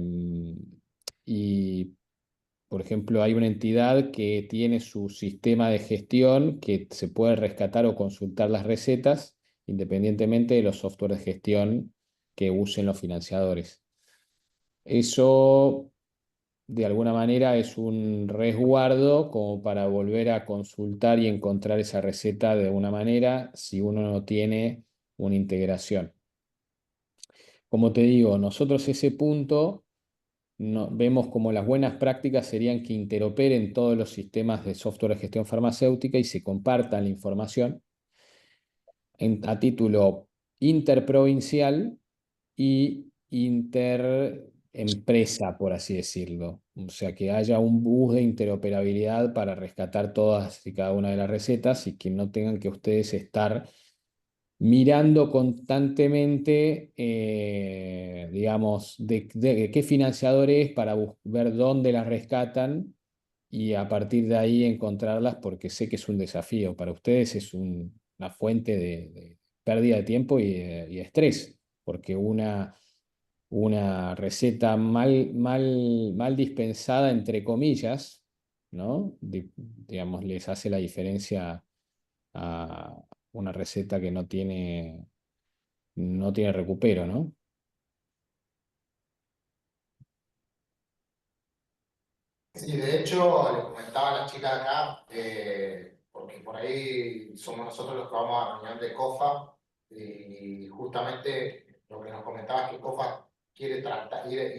[SPEAKER 2] y, por ejemplo, hay una entidad que tiene su sistema de gestión que se puede rescatar o consultar las recetas independientemente de los softwares de gestión que usen los financiadores. Eso de alguna manera es un resguardo como para volver a consultar y encontrar esa receta de alguna manera si uno no tiene una integración. Como te digo, nosotros ese punto vemos como las buenas prácticas serían que interoperen todos los sistemas de software de gestión farmacéutica y se compartan la información a título interprovincial y interempresa, por así decirlo. O sea, que haya un bus de interoperabilidad para rescatar todas y cada una de las recetas y que no tengan que ustedes estar mirando constantemente, digamos, de qué financiador es para ver dónde las rescatan y a partir de ahí encontrarlas porque sé que es un desafío. Para ustedes es una fuente de pérdida de tiempo y estrés, porque una receta mal dispensada, entre comillas, ¿no? Digamos, les hace la diferencia a una receta que no tiene recupero, ¿no?
[SPEAKER 3] Sí, de hecho, le comentaba a la chica acá, porque por ahí somos nosotros los que vamos a la reunión de COFA, y justamente lo que nos comentaba es que COFA quiere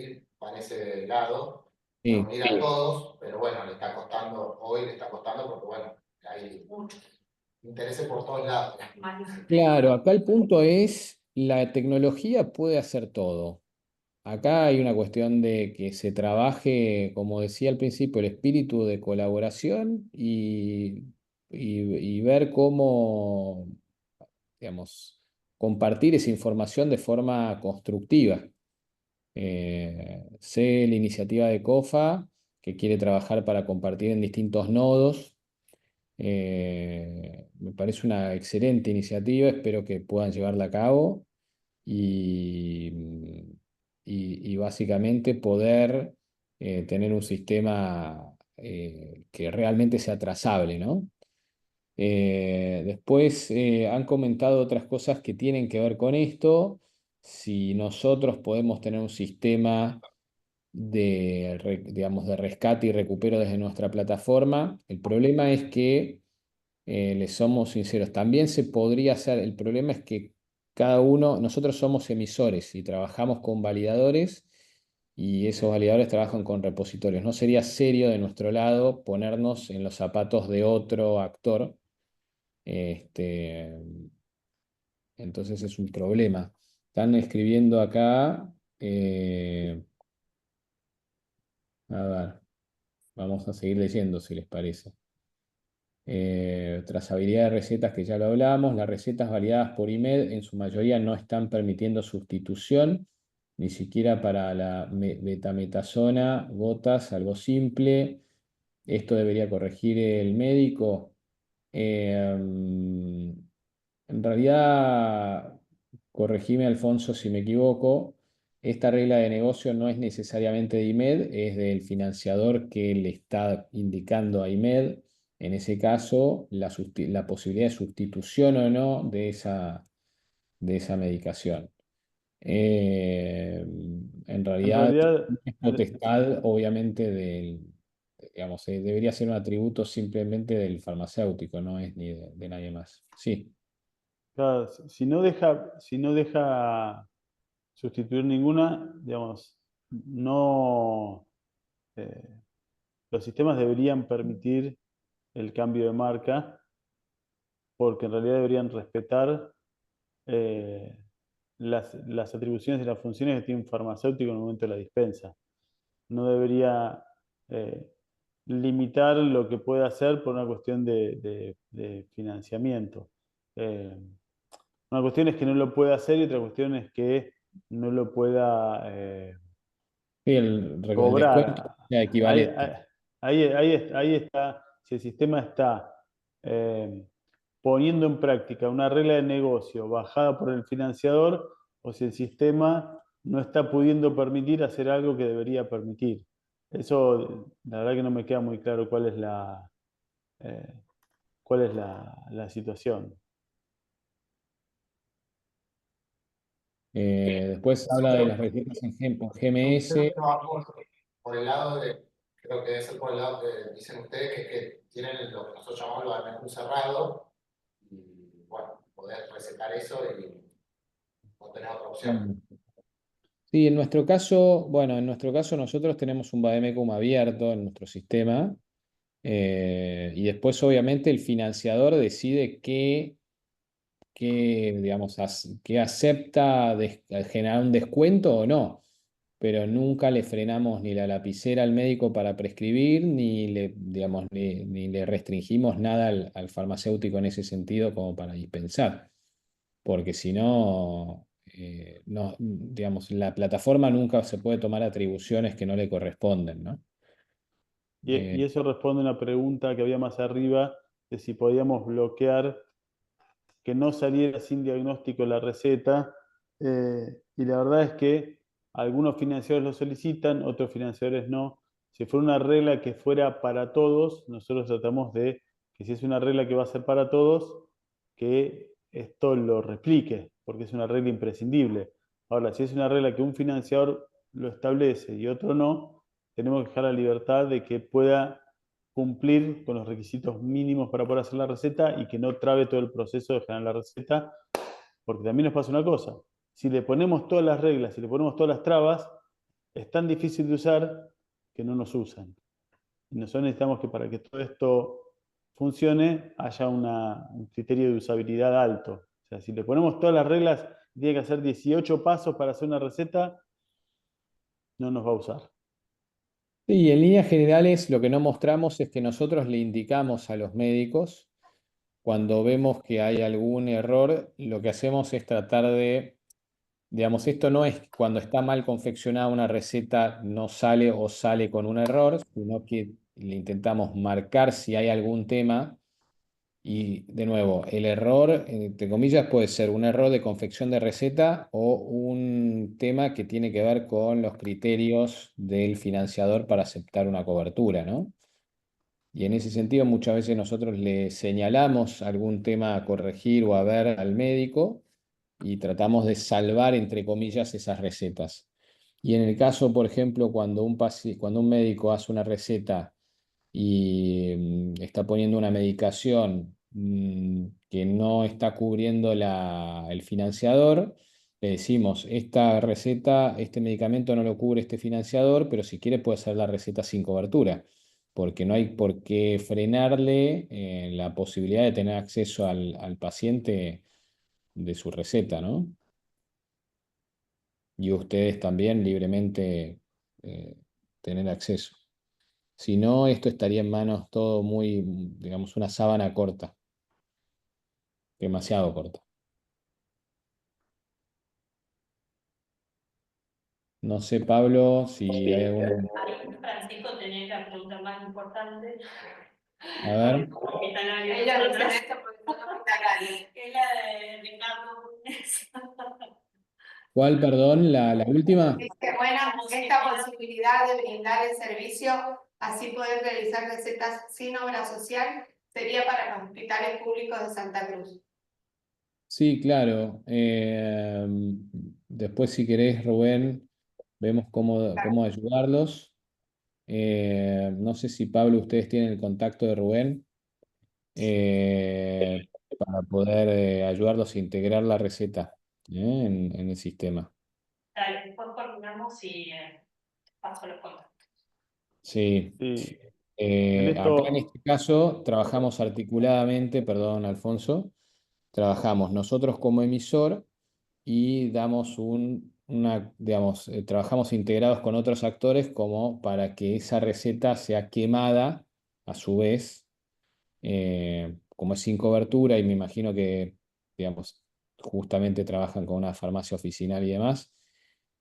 [SPEAKER 3] ir para ese lado,
[SPEAKER 2] Sí.
[SPEAKER 3] reunir a todos, pero bueno, hoy le está costando porque bueno, hay intereses por todos lados.
[SPEAKER 2] Claro, acá el punto es, la tecnología puede hacer todo. acá hay una cuestión de que se trabaje, como decía al principio, el espíritu de colaboración y ver cómo, digamos, compartir esa información de forma constructiva. Sé la iniciativa de COFA, que quiere trabajar para compartir en distintos nodos. Me parece una excelente iniciativa, espero que puedan llevarla a cabo y, y básicamente poder tener un sistema que realmente sea trazable, ¿no? Después han comentado otras cosas que tienen que ver con esto. Si nosotros podemos tener un sistema digamos, de rescate y recupero desde nuestra plataforma, el problema es que, les somos sinceros, también se podría hacer, el problema es que cada uno, nosotros somos emisores y trabajamos con validadores y esos validadores trabajan con repositorios. No sería serio de nuestro lado ponernos en los zapatos de otro actor. Este, entonces es un problema. Están escribiendo acá, a ver, vamos a seguir leyendo si les parece. Trazabilidad de recetas que ya lo hablamos. Las recetas validadas por IMED en su mayoría no están permitiendo sustitución, ni siquiera para la betametasona, gotas, algo simple. Esto debería corregir el médico. En realidad, corregime Alfonso si me equivoco, esta regla de negocio no es necesariamente de IMED, es del financiador que le está indicando a IMED, en ese caso, la posibilidad de sustitución o no de esa medicación. En
[SPEAKER 1] En
[SPEAKER 2] realidad,
[SPEAKER 1] realidad,
[SPEAKER 2] es potestad, obviamente, digamos, debería ser un atributo simplemente del farmacéutico, no es ni de nadie más. Sí.
[SPEAKER 1] claro, si no deja sustituir ninguna, digamos, no, eh, los sistemas deberían permitir el cambio de marca, porque en realidad deberían respetar eh, las atribuciones y las funciones que tiene un farmacéutico en el momento de la dispensa. No debería eh, limitar lo que puede hacer por una cuestión de financiamiento. Eh, una cuestión es que no lo pueda hacer y otra cuestión es que no lo pueda
[SPEAKER 2] Sí, el descuento
[SPEAKER 1] cobrar.
[SPEAKER 2] sea
[SPEAKER 1] Ahí,
[SPEAKER 2] equivalente.
[SPEAKER 1] ahí está, si el sistema está eh, poniendo en práctica una regla de negocio bajada por el financiador o si el sistema no está pudiendo permitir hacer algo que debería permitir. Eso, la verdad que no me queda muy claro eh, cuál es la situación.
[SPEAKER 2] Después habla de las recetas por GMS.
[SPEAKER 3] Por el lado de, creo que debe ser por el lado que dicen ustedes, que tienen lo que nosotros llamamos el menú cerrado, y bueno, poder recetar eso y no tener otra opción.
[SPEAKER 2] Sí, en nuestro caso, bueno, en nuestro caso nosotros tenemos un vademecum abierto en nuestro sistema, y después obviamente el financiador decide digamos, que acepta generar un descuento o no, pero nunca le frenamos ni la lapicera al médico para prescribir, ni le, digamos, ni le restringimos nada al farmacéutico en ese sentido como para dispensar, porque si no, no, digamos, la plataforma nunca se puede tomar atribuciones que no le corresponden, ¿no?
[SPEAKER 1] Y
[SPEAKER 2] Eh,
[SPEAKER 1] eso responde a una pregunta que había más arriba de si podíamos bloquear que no saliera sin diagnóstico la receta. Y la verdad es que algunos financiadores lo solicitan, otros financiadores no. Si fuera una regla que fuera para todos, nosotros tratamos de que si es una regla que va a ser para todos, que esto lo replique, porque es una regla imprescindible. Ahora, si es una regla que un financiador lo establece y otro no, tenemos que dejar la libertad de que pueda cumplir con los requisitos mínimos para poder hacer la receta y que no trabe todo el proceso de generar la receta, porque también nos pasa una cosa, si le ponemos todas las reglas, si le ponemos todas las trabas, es tan difícil de usar que no nos usan. Y nosotros necesitamos que para que todo esto funcione haya un criterio de usabilidad alto. O sea, si le ponemos todas las reglas, tiene que hacer 18 pasos para hacer una receta, no nos va a usar.
[SPEAKER 2] Sí, en líneas generales lo que no mostramos es que nosotros le indicamos a los médicos cuando vemos que hay algún error, lo que hacemos es tratar de, digamos, esto no es cuando está mal confeccionada una receta, no sale o sale con un error, sino que le intentamos marcar si hay algún tema. Y de nuevo, el error, entre comillas, puede ser un error de confección de receta o un tema que tiene que ver con los criterios del financiador para aceptar una cobertura, ¿no? Y en ese sentido, muchas veces nosotros le señalamos algún tema a corregir o a ver al médico y tratamos de salvar, entre comillas, esas recetas. Y en el caso, por ejemplo, cuando un médico hace una receta y está poniendo una medicación que no está cubriendo el financiador, le decimos, esta receta, este medicamento no lo cubre este financiador, pero si quiere puede ser la receta sin cobertura, porque no hay por qué frenarle la posibilidad de tener acceso al paciente de su receta, ¿no? Y ustedes también libremente eh, tener acceso. Si no, esto estaría en manos todo muy, digamos, una sábana corta, demasiado corta. No sé, Pablo, si hay algún...
[SPEAKER 5] Ahí, Francisco, tenés la pregunta más importante.
[SPEAKER 2] A ver,
[SPEAKER 5] Hospitalario.
[SPEAKER 4] Ella dice esto porque son hospitalarios.
[SPEAKER 5] Es la de Ricardo Núñez.
[SPEAKER 2] ¿cuál, perdón? ¿La última?
[SPEAKER 4] Dice, bueno, esta posibilidad de brindar el servicio, así poder realizar recetas sin obra social, sería para los hospitales públicos de Santa Cruz.
[SPEAKER 2] Sí, claro. Después, si querés, Rubén, vemos cómo ayudarlos. No sé si, Pablo, ustedes tienen el contacto de Rubén para poder ayudarlos a integrar la receta en el sistema.
[SPEAKER 5] Dale, después coordinamos y paso los contactos.
[SPEAKER 2] Sí.
[SPEAKER 1] Sí, en
[SPEAKER 2] Acá en
[SPEAKER 1] esto,
[SPEAKER 2] este caso trabajamos articuladamente, perdón, Alfonso, trabajamos nosotros como emisor y damos digamos, trabajamos integrados con otros actores como para que esa receta sea quemada a su vez, como es sin cobertura y me imagino que, digamos, justamente trabajan con una farmacia oficinal y demás,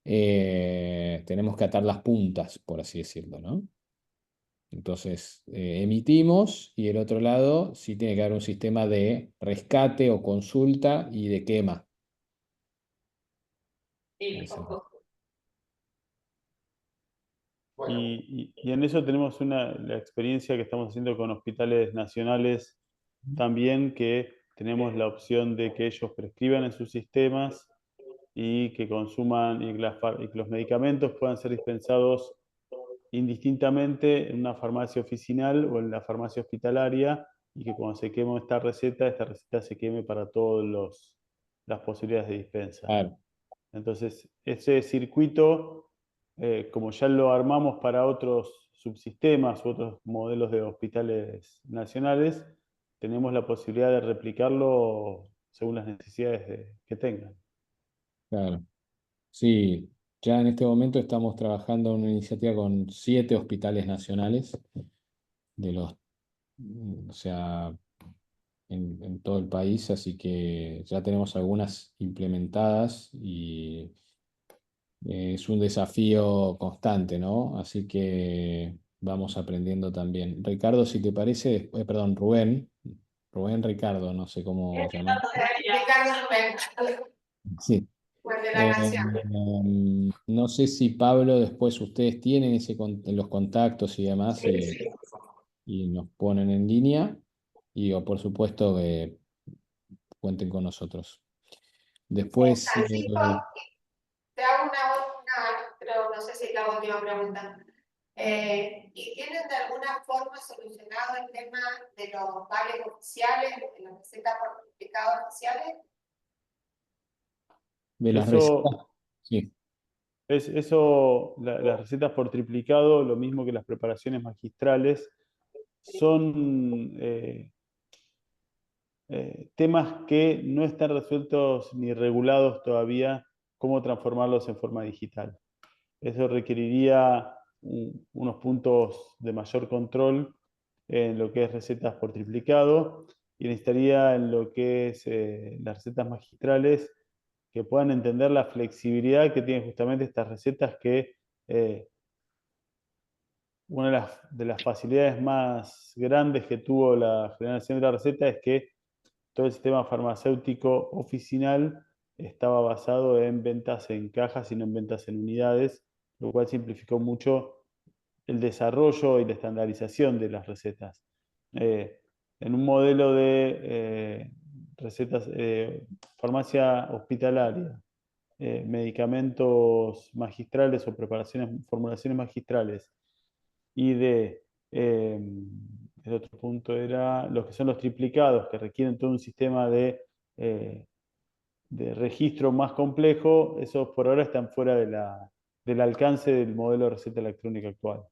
[SPEAKER 2] tenemos que atar las puntas, por así decirlo, ¿no? Entonces, emitimos y el otro lado sí tiene que haber un sistema de rescate o consulta y de quema.
[SPEAKER 5] Sí,
[SPEAKER 2] Ese.
[SPEAKER 3] Bueno,
[SPEAKER 1] y en eso tenemos la experiencia que estamos haciendo con hospitales nacionales también, que tenemos la opción de que ellos prescriban en sus sistemas y que consuman y que los medicamentos puedan ser dispensados indistintamente en una farmacia oficinal o en la farmacia hospitalaria, y que cuando se queme esta receta se queme para todas las posibilidades de dispensa.
[SPEAKER 2] Claro,
[SPEAKER 1] Entonces, ese circuito, como ya lo armamos para otros subsistemas u otros modelos de hospitales nacionales, tenemos la posibilidad de replicarlo según las necesidades que tengan.
[SPEAKER 2] claro. Sí, ya en este momento estamos trabajando en una iniciativa con 7 hospitales nacionales, de los, o sea, en todo el país, así que ya tenemos algunas implementadas y es un desafío constante, ¿no? Así que vamos aprendiendo también. Ricardo, si te parece, perdón, Rubén Ricardo, no sé cómo llamar.
[SPEAKER 4] Ricardo Rubén,
[SPEAKER 2] Sí.
[SPEAKER 4] pues de la
[SPEAKER 2] Eh,
[SPEAKER 4] Nación.
[SPEAKER 2] no sé si Pablo, después ustedes tienen los contactos y demás y nos ponen en línea y o por supuesto que cuenten con nosotros. Después,
[SPEAKER 4] Francisco, te hago pero no sé si es la última pregunta. ¿Y tienen de alguna forma solucionado el tema de los vales oficiales, de las recetas por certificados oficiales?
[SPEAKER 2] de las recetas,
[SPEAKER 1] Eso,
[SPEAKER 2] sí,
[SPEAKER 1] las recetas por triplicado, lo mismo que las preparaciones magistrales, son temas que no están resueltos ni regulados todavía, cómo transformarlos en forma digital. eso requeriría unos puntos de mayor control en lo que es recetas por triplicado y necesitaría en lo que es las recetas magistrales que puedan entender la flexibilidad que tienen justamente estas recetas que una de las facilidades más grandes que tuvo la generación de la receta es que todo el sistema farmacéutico oficinal estaba basado en ventas en cajas y no en ventas en unidades, lo cual simplificó mucho el desarrollo y la estandarización de las recetas. En un modelo de recetas, farmacia hospitalaria, medicamentos magistrales o formulaciones magistrales y el otro punto era los que son los triplicados, que requieren todo un sistema eh, de registro más complejo, esos por ahora están fuera del alcance del modelo de receta electrónica actual.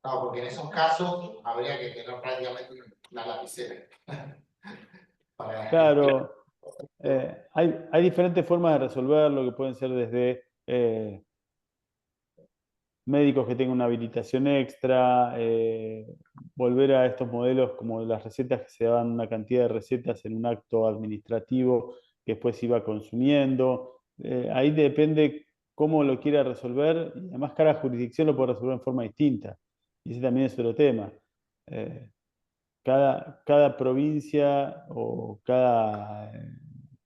[SPEAKER 3] No, porque en esos casos habría que tener prácticamente una lapicera.
[SPEAKER 1] Claro, hay diferentes formas de resolverlo que pueden ser desde médicos que tengan una habilitación extra, volver a estos modelos como las recetas que se daban una cantidad de recetas en un acto administrativo que después se iba consumiendo. Ahí depende cómo lo quiera resolver y además cada jurisdicción lo puede resolver en forma distinta. Y ese también es otro tema. Eh, cada provincia o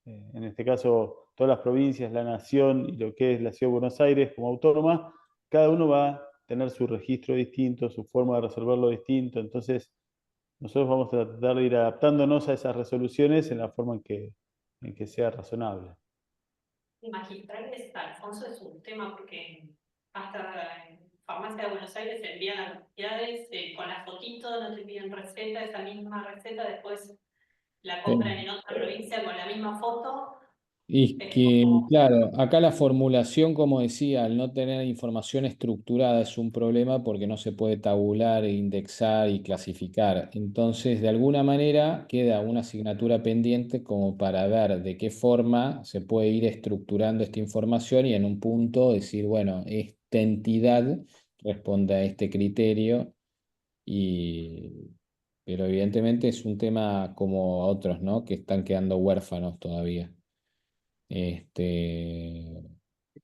[SPEAKER 1] en este caso, todas las provincias, la nación y lo que es la Ciudad de Buenos Aires como autónoma, cada uno va a tener su registro distinto, su forma de resolverlo distinto. Entonces, nosotros vamos a tratar de ir adaptándonos a esas resoluciones en la forma en que sea razonable.
[SPEAKER 5] Y magistrales, Alfonso, es un tema porque hasta en Farmacia de Buenos Aires se envían las unidades con la fotito, no te piden receta, esa misma receta, después la compran en otra provincia con la misma foto.
[SPEAKER 2] Y
[SPEAKER 5] Es
[SPEAKER 2] que,
[SPEAKER 5] como,
[SPEAKER 2] claro, acá la formulación, como decía, al no tener información estructurada es un problema porque no se puede tabular, indexar y clasificar. Entonces, de alguna manera, queda una asignatura pendiente como para ver de qué forma se puede ir estructurando esta información y en un punto decir, bueno, esta entidad responde a este criterio, y... pero evidentemente es un tema como otros, ¿no? Que están quedando huérfanos todavía.
[SPEAKER 3] Está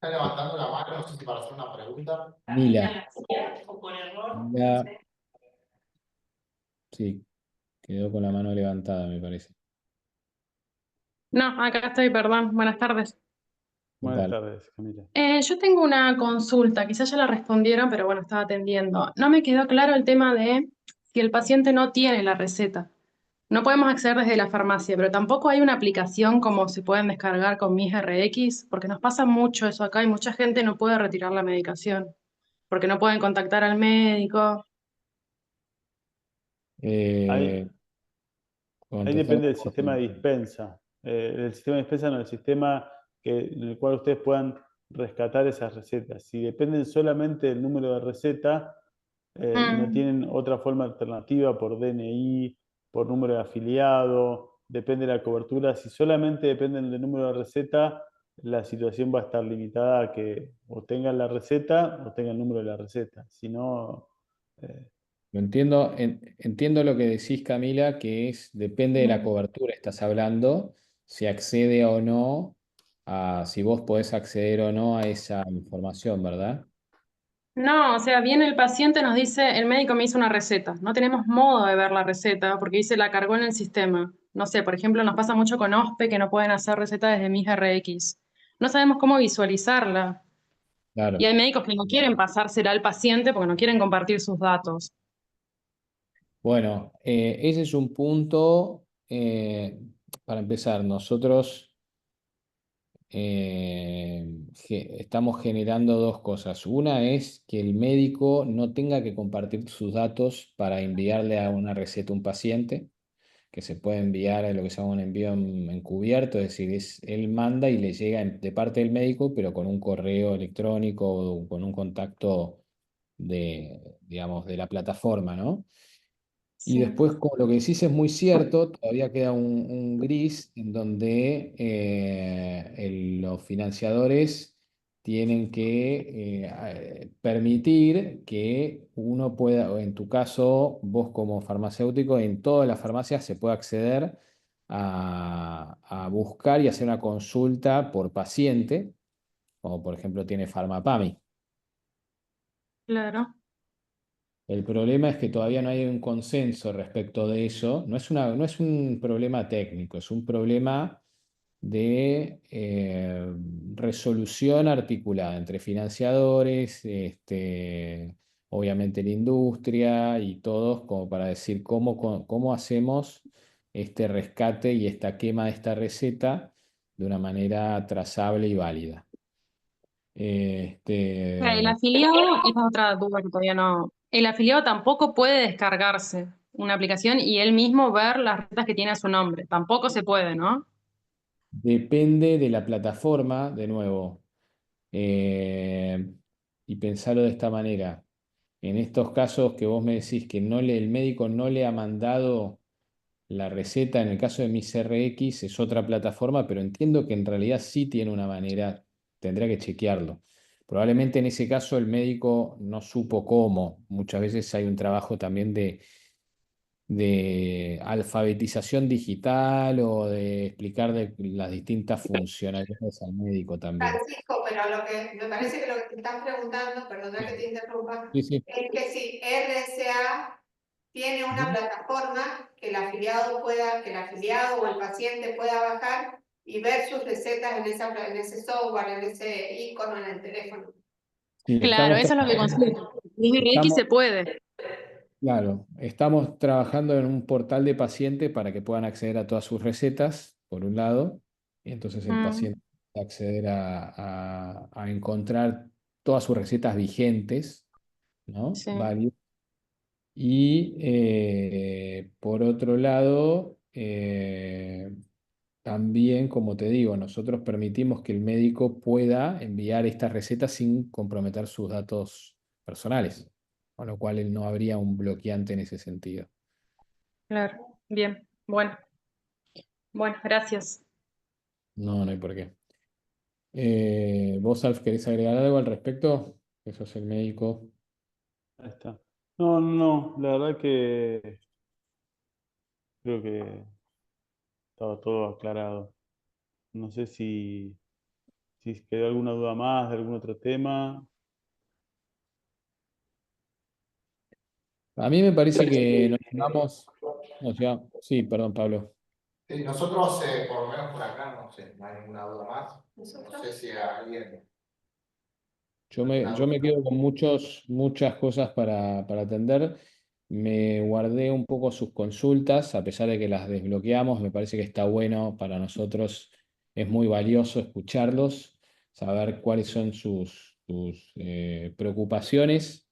[SPEAKER 3] levantando la mano, no sé si para hacer una pregunta.
[SPEAKER 2] Mila,
[SPEAKER 5] Camila García, o por error, no
[SPEAKER 2] Mila,
[SPEAKER 5] sé.
[SPEAKER 2] sí, quedó con la mano levantada, me parece.
[SPEAKER 7] No, acá estoy, perdón. Buenas tardes.
[SPEAKER 2] ¿Qué
[SPEAKER 1] Buenas
[SPEAKER 2] tal?
[SPEAKER 1] tardes, Camila.
[SPEAKER 7] Yo tengo una consulta, quizás ya la respondieron, pero bueno, estaba atendiendo. No me quedó claro el tema de si el paciente no tiene la receta. No podemos acceder desde la farmacia, pero tampoco hay una aplicación como se pueden descargar con MisRx, porque nos pasa mucho eso acá y mucha gente no puede retirar la medicación, porque no pueden contactar al médico.
[SPEAKER 2] Eh,
[SPEAKER 1] Ahí, ahí
[SPEAKER 2] contactar
[SPEAKER 1] depende del sistema de dispensa. El sistema de dispensa no, el sistema en el cual ustedes puedan rescatar esas recetas. Si dependen solamente del número de receta y no
[SPEAKER 7] Mm.
[SPEAKER 1] tienen otra forma alternativa por DNI, por número de afiliado, depende de la cobertura. Si solamente dependen del número de receta, la situación va a estar limitada a que o tengan la receta o tengan el número de la receta. Si no, eh,
[SPEAKER 2] Lo entiendo, entiendo lo que decís, Camila, que es, depende de la cobertura, estás hablando, si accede o no, si vos podés acceder o no a esa información, ¿verdad?
[SPEAKER 7] No, o sea, viene el paciente, nos dice, el médico me hizo una receta. No tenemos modo de ver la receta porque dice la cargó en el sistema. No sé, por ejemplo, nos pasa mucho con OSPE que no pueden hacer receta desde MisRx. No sabemos cómo visualizarla. Y
[SPEAKER 2] Claro.
[SPEAKER 7] hay médicos que no quieren pasársela al paciente porque no quieren compartir sus datos.
[SPEAKER 2] Bueno, ese es un punto, para empezar, nosotros estamos generando dos cosas. Una es que el médico no tenga que compartir sus datos para enviarle a una receta a un paciente, que se puede enviar a lo que se llama un envío encubierto, es decir, él manda y le llega de parte del médico, pero con un correo electrónico o con un contacto de, digamos, de la plataforma, ¿no? Y después, como lo que decís es muy cierto, todavía queda un gris en donde los financiadores tienen que permitir que uno pueda, o en tu caso, vos como farmacéutico, en todas las farmacias se pueda acceder a buscar y hacer una consulta por paciente, como por ejemplo tiene Farmapami.
[SPEAKER 7] Claro.
[SPEAKER 2] El problema es que todavía no hay un consenso respecto de eso. No es un problema técnico, es un problema de resolución articulada entre financiadores, obviamente la industria y todos, como para decir cómo hacemos este rescate y esta quema de esta receta de una manera trazable y válida.
[SPEAKER 7] El afiliado es otra duda que todavía no. El afiliado tampoco puede descargarse una aplicación y él mismo ver las recetas que tiene a su nombre. Tampoco se puede, ¿no?
[SPEAKER 2] Depende de la plataforma, de nuevo. Eh, y pensarlo de esta manera. En estos casos que vos me decís que el médico no le ha mandado la receta, en el caso de mi CRX es otra plataforma, pero entiendo que en realidad sí tiene una manera, tendría que chequearlo. Probablemente en ese caso el médico no supo cómo. Muchas veces hay un trabajo también de alfabetización digital o de explicar de las distintas funcionalidades al médico también.
[SPEAKER 4] Francisco, pero lo que me parece que lo que te están preguntando, perdona que te interrumpa,
[SPEAKER 2] Sí, sí.
[SPEAKER 4] es que si RCA tiene una
[SPEAKER 2] Ujú.
[SPEAKER 4] plataforma que el afiliado pueda, que el afiliado o el paciente pueda bajar y ver sus recetas en ese software, en ese icono en el teléfono.
[SPEAKER 2] Sí,
[SPEAKER 7] Claro, eso es lo que consulta. Desde X
[SPEAKER 2] estamos,
[SPEAKER 7] se puede.
[SPEAKER 2] claro, estamos trabajando en un portal de paciente para que puedan acceder a todas sus recetas, por un lado, y entonces el
[SPEAKER 7] Mm,
[SPEAKER 2] paciente puede acceder a encontrar todas sus recetas vigentes, ¿no?
[SPEAKER 7] sí.
[SPEAKER 2] Válidas. Y por otro lado, también, como te digo, nosotros permitimos que el médico pueda enviar estas recetas sin comprometer sus datos personales, con lo cual él no habría un bloqueante en ese sentido.
[SPEAKER 7] Claro. Bien. Bueno, bueno, gracias.
[SPEAKER 2] No, no hay por qué. ¿Vos, Alf, querés agregar algo al respecto? Eso es el médico.
[SPEAKER 1] Ahí está. No, no, no, la verdad que creo que estaba todo aclarado. No sé si quedó alguna duda más de algún otro tema.
[SPEAKER 2] A mí me parece que nos vamos. Sí, perdón, Pablo.
[SPEAKER 3] Sí, nosotros, por lo menos por acá, no sé, no hay ninguna duda más. No sé si alguien.
[SPEAKER 2] Yo me quedo con muchas cosas para atender. Me guardé un poco sus consultas, a pesar de que las desbloqueamos. Me parece que está bueno para nosotros. Es muy valioso escucharlos, saber cuáles son sus preocupaciones,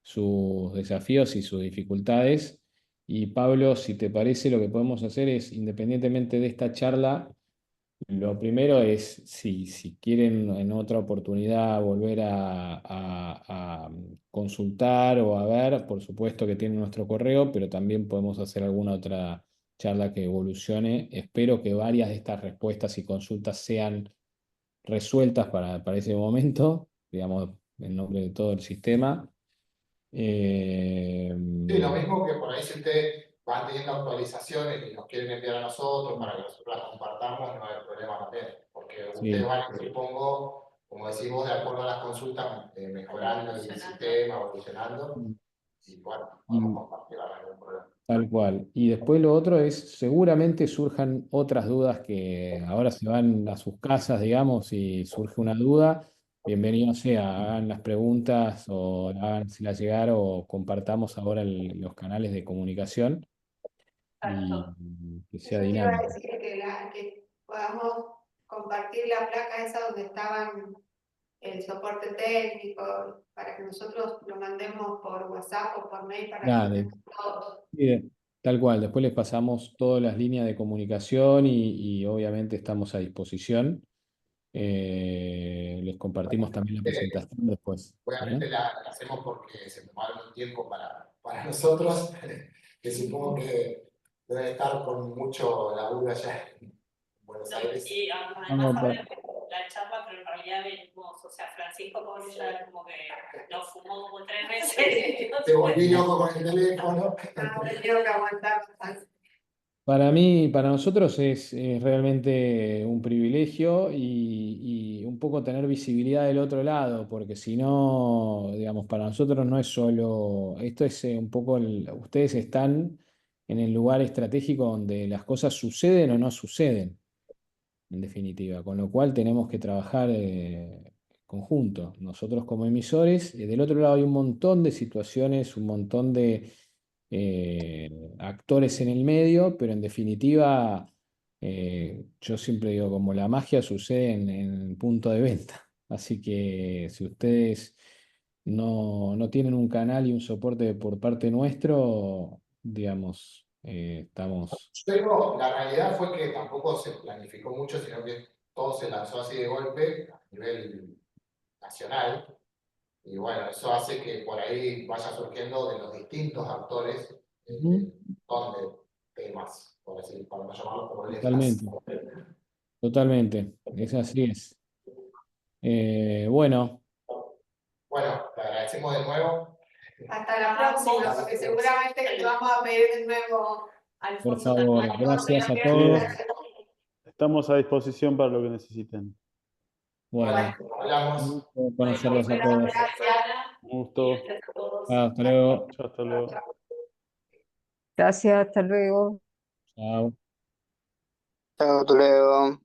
[SPEAKER 2] sus desafíos y sus dificultades. Y Pablo, si te parece, lo que podemos hacer es, independientemente de esta charla, lo primero es, si quieren en otra oportunidad volver a consultar o a ver, por supuesto que tienen nuestro correo, pero también podemos hacer alguna otra charla que evolucione. Espero que varias de estas respuestas y consultas sean resueltas para ese momento, digamos, en nombre de todo el sistema. Eh,
[SPEAKER 3] Sí, lo mismo que por ahí si ustedes van teniendo actualizaciones y nos quieren enviar a nosotros para que nosotros las compartamos, no hay problema también. Porque ustedes
[SPEAKER 2] sí.
[SPEAKER 3] van, supongo, como decimos, de acuerdo a las consultas, mejorando el sistema, evolucionando. Y bueno, podemos
[SPEAKER 2] Y,
[SPEAKER 3] compartir, no hay ningún problema.
[SPEAKER 2] Tal cual. Y después lo otro es, seguramente surjan otras dudas que ahora se van a sus casas, digamos, y surge una duda, bienvenido sea, hagan las preguntas o hágansela llegar o compartamos ahora los canales de comunicación y
[SPEAKER 4] Exacto.
[SPEAKER 2] que sea
[SPEAKER 4] Eso te iba a
[SPEAKER 2] dinámico.
[SPEAKER 4] decir que podamos compartir la placa esa donde estaban el soporte técnico, para que nosotros lo mandemos por WhatsApp o por mail para que lo
[SPEAKER 2] Dale.
[SPEAKER 4] tengan todos.
[SPEAKER 2] Bien, tal cual. Después les pasamos todas las líneas de comunicación y obviamente estamos a disposición. Les compartimos también la presentación después. ¿Eh?
[SPEAKER 3] Obviamente la hacemos porque se tomaron un tiempo para nosotros. que supongo que debe estar con mucho laburo allá en Buenos
[SPEAKER 5] No,
[SPEAKER 3] Aires.
[SPEAKER 5] y además
[SPEAKER 2] Vamos a
[SPEAKER 5] ahora la charla, pero en realidad venimos, o sea, Francisco Pablo ya como que nos fumó como 3 veces.
[SPEAKER 3] Te volví loco con el teléfono.
[SPEAKER 4] Ahora tengo que aguantar.
[SPEAKER 2] Para mí, para nosotros es realmente un privilegio y un poco tener visibilidad del otro lado, porque si no, digamos, para nosotros no es solo, esto es un poco, ustedes están en el lugar estratégico donde las cosas suceden o no suceden, en definitiva, con lo cual tenemos que trabajar conjunto, nosotros como emisores, y del otro lado hay un montón de situaciones, un montón de actores en el medio, pero en definitiva, yo siempre digo, como la magia sucede en el punto de venta. Así que si ustedes no tienen un canal y un soporte por parte nuestro, digamos, estamos...
[SPEAKER 3] Pero la realidad fue que tampoco se planificó mucho, sino que todo se lanzó así de golpe a nivel nacional. Y bueno, eso hace que por ahí vaya surgiendo de los distintos actores
[SPEAKER 2] Ujú.
[SPEAKER 3] donde temas, por así, para no llamarlos problemas.
[SPEAKER 2] Totalmente, totalmente, es así es. Bueno,
[SPEAKER 3] Bueno, te agradecemos de nuevo.
[SPEAKER 4] Hasta la próxima, porque seguramente que te vamos a pedir de nuevo.
[SPEAKER 2] por
[SPEAKER 5] Alfonso
[SPEAKER 2] favor,
[SPEAKER 5] también.
[SPEAKER 2] gracias a
[SPEAKER 1] Sí,
[SPEAKER 2] todos.
[SPEAKER 1] estamos a disposición para lo que necesiten.
[SPEAKER 2] Bueno,
[SPEAKER 3] Bueno, hablamos.
[SPEAKER 2] un gusto conocerlos a todos.
[SPEAKER 1] Un gusto.
[SPEAKER 5] Gracias a todos.
[SPEAKER 2] Hasta luego.
[SPEAKER 1] Chao, hasta luego.
[SPEAKER 8] Gracias, hasta luego.
[SPEAKER 2] Chao.
[SPEAKER 8] Chao, hasta luego.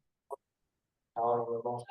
[SPEAKER 3] Ahora nos vemos.